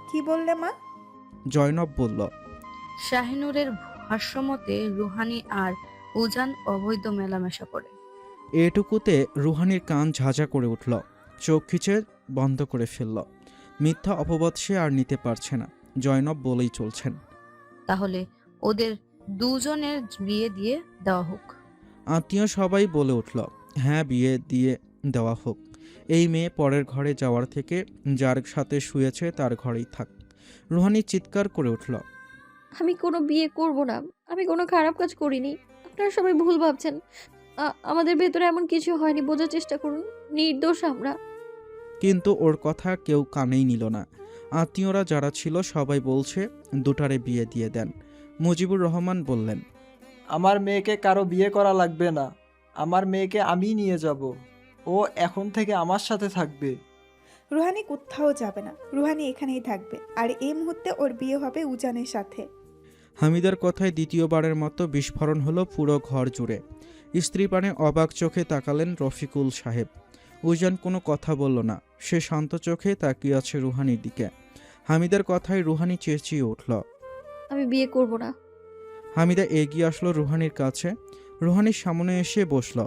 Speaker 4: কি বললে মা?
Speaker 1: জয়নব বলল,
Speaker 2: শাহিনুরের ভাষ্যমতে রুহানি আর উজান অবৈধ মেলামেশা করে।
Speaker 1: এটুকুতে রুহানির কান ঝাঁঝা করে উঠল, চোখ খিচে বন্ধ করে ফেলল। মিথ্যা অপবাদ সে আর নিতে পারছে না। জয়নব বলেই চলছেন,
Speaker 2: তাহলে ওদের দুজনের বিয়ে দিয়ে দেওয়া হোক।
Speaker 1: আত্মীয় সবাই বলে উঠল, হ্যাঁ, বিয়ে দিয়ে দেওয়া হোক। এই মেয়ে পরের ঘরে যাওয়ার থেকে যার সাথে শুয়েছে তার ঘরেই থাক। রুহানি চিৎকার করে উঠল,
Speaker 8: আমি কোনো বিয়ে করব না। আমি কোনো খারাপ কাজ করিনি। আপনারা সবাই ভুল ভাবছেন। আমাদের ভেতরে এমন কিছু হয়নি, বোঝার চেষ্টা করুন। নির্দোষ আমরা।
Speaker 1: কিন্তু ওর কথা কেউ কানেই নিল না। আত্মীয়রা যারা ছিল সবাই বলছে দুটারে বিয়ে দিয়ে দেন। মুজিবুর রহমান বললেন,
Speaker 17: আমার মেয়েকে কারো বিয়ে করা লাগবে না। আমার মেয়েকে আমি নিয়ে যাব। ও এখন থেকে আমার সাথে থাকবে।
Speaker 4: রুহানি কোথাও যাবে না। রুহানি এখানেই থাকবে। আর এই মুহূর্তে ওর বিয়ে হবে উজানের সাথে।
Speaker 1: হামিদার কথায় দ্বিতীয়বারের মতো বিস্ফোরণ হলো পুরো ঘর জুড়ে। স্ত্রী পানে অবাক চোখে তাকালেন রফিকুল সাহেব। উজান কোনো কথা বলল না। সে শান্ত চোখে তাকিয়ে আছে রুহানির দিকে। হামিদার কথায় রুহানি চেঁচিয়ে উঠল,
Speaker 8: আমি বিয়ে করব না।
Speaker 1: হামিদা এগিয়ে আসলো রুহানির কাছে। রুহানির সামনে এসে বসল।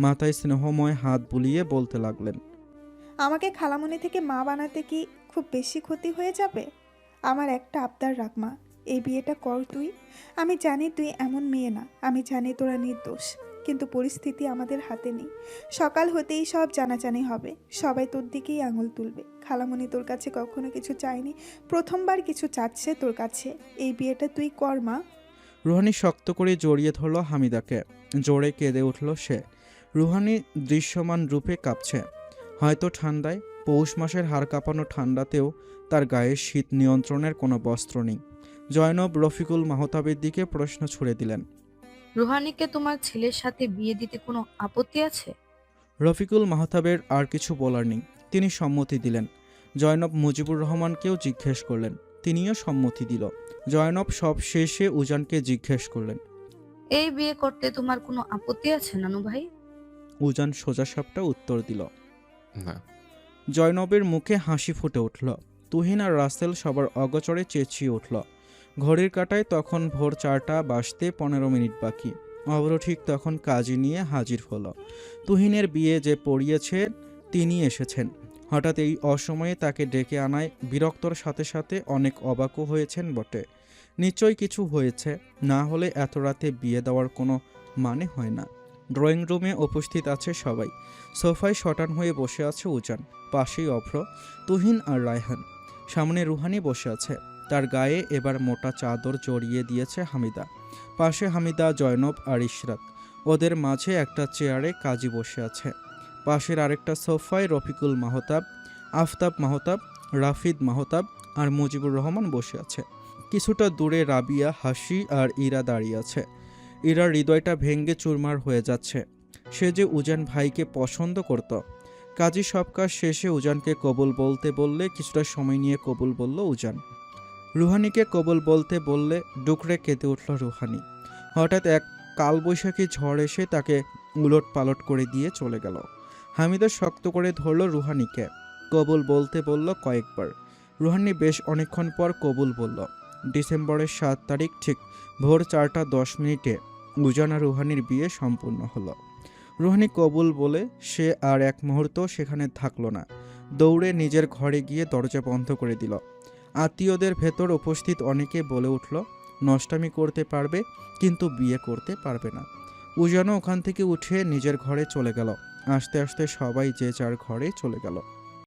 Speaker 1: মাথায় স্নেহময় হাত বুলিয়ে বলতে লাগলেন,
Speaker 4: আমাকে খালামণি থেকে মা বানাতে কি খুব বেশি ক্ষতি হয়ে যাবে? আমার একটা আবদার রাখ মা, এই বিয়েটা কর তুই। আমি জানি তুই এমন মেয়ে না, আমি জানি তোরা নির্দোষ, কিন্তু পরিস্থিতি আমাদের হাতে নেই। সকাল হতেই সব জানাজানি হবে, সবাই তোর দিকেই আঙুল তুলবে। খালামণি তোর কাছে কখনো কিছু চায়নি, প্রথমবার কিছু চাচ্ছে তোর কাছে। এই বিয়েটা তুই কর মা।
Speaker 1: রুহানি শক্ত করে জড়িয়ে ধরল হামিদাকে। জোরে কেঁদে উঠল সে। রুহানি দৃশ্যমান রূপে কাঁপছে, হয়তো ঠান্ডায়। পৌষ মাসের হাড় কাঁপানো ঠান্ডাতেও তার গায়ে শীত নিয়ন্ত্রণের কোনো বস্ত্র নেই। জয়নব রফিকুল মাহতাবের দিকে প্রশ্ন ছুড়ে দিলেন,
Speaker 2: রুহানিকে তোমার ছেলের সাথে বিয়ে দিতে কোনো আপত্তি আছে?
Speaker 1: রফিকুল মাহতাবের আর কিছু বলার নেই, তিনি সম্মতি দিলেন। জয়নব মুজিবুর রহমানকেও জিজ্ঞেস করলেন, তিনিও সম্মতি দিল। জয়নব সব শেষে উজানকে জিজ্ঞেস করলেন,
Speaker 2: এই বিয়ে করতে তোমার কোনো আপত্তি আছে নানু ভাই?
Speaker 1: উজান সোজাসাপটা উত্তর দিল,
Speaker 9: না।
Speaker 1: জয়নবের মুখে হাসি ফুটে উঠল। তুহিন আর রাসেল সবার অগচরে চেঁচিয়ে উঠল। ঘড়ির কাঁটায় তখন ভোর 4টা বাজতে 15 মিনিট বাকি। অবর ঠিক তখন কাজী নিয়ে হাজির হলো। তুহিনের বিয়ে যে পড়িয়েছে তিনি এসেছেন। হঠাৎ এই অসময়ে তাকে ডেকে আনায় বিরক্তর সাথে সাথে অনেক অবাকও হয়েছেন বটে। নিশ্চয়ই কিছু হয়েছে, না হলে এত রাতে বিয়ে দেওয়ার কোনো মানে হয় না। ড্রয়িং রুমে উপস্থিত আছে সবাই। সোফায় শটান হয়ে বসে আছে উজান, পাশেই অভ্র, তুহিন আর রায়হান। সামনে রুহানি বসে আছে, তার গায়ে এবার মোটা চাদর জড়িয়ে দিয়েছে হামিদা। পাশে হামিদা, জয়নব আর ইশরাত। ওদের মাঝে একটা চেয়ারে কাজী বসে আছে। পাশের আরেকটা সোফায় রফিকুল মাহতাব, আফতাব মাহতাব, রাফিদ মাহতাব আর মুজিবুর রহমান বসে আছে। কিছুটা দূরে রাবিয়া, হাসি আর ইরা দাঁড়িয়ে আছে। ইরার হৃদয়টা ভেঙ্গে চুরমার হয়ে যাচ্ছে। সে যে উজান ভাইকে পছন্দ করত। কাজী সব কাজ শেষে উজানকে কবুল বলতে বললে কিছুটা সময় নিয়ে কবুল বলল উজান। রুহানিকে কবুল বলতে বললে ডুকরে কেঁদে উঠল রুহানি। হঠাৎ এক কালবৈশাখী ঝড় এসে তাকে উলট পালট করে দিয়ে চলে গেল। হামিদা শক্ত করে ধরল রুহানিকে, কবুল বলতে বলল কয়েকবার। রুহানি বেশ অনেকক্ষণ পর কবুল বলল। ডিসেম্বরের 7 তারিখ ঠিক ভোর 4:10 উজান আর রুহানির বিয়ে সম্পূর্ণ হলো। রুহানি কবুল বলে সে আর এক মুহূর্ত সেখানে থাকলো না। দৌড়ে নিজের ঘরে গিয়ে দরজা বন্ধ করে দিল। আত্মীয়দের ভেতর উপস্থিত অনেকে বলে উঠল, নষ্টামি করতে পারবে কিন্তু বিয়ে করতে পারবে না। উজানও ওখান থেকে উঠে নিজের ঘরে চলে গেল। আস্তে আস্তে সবাই যে যার ঘরে চলে গেল।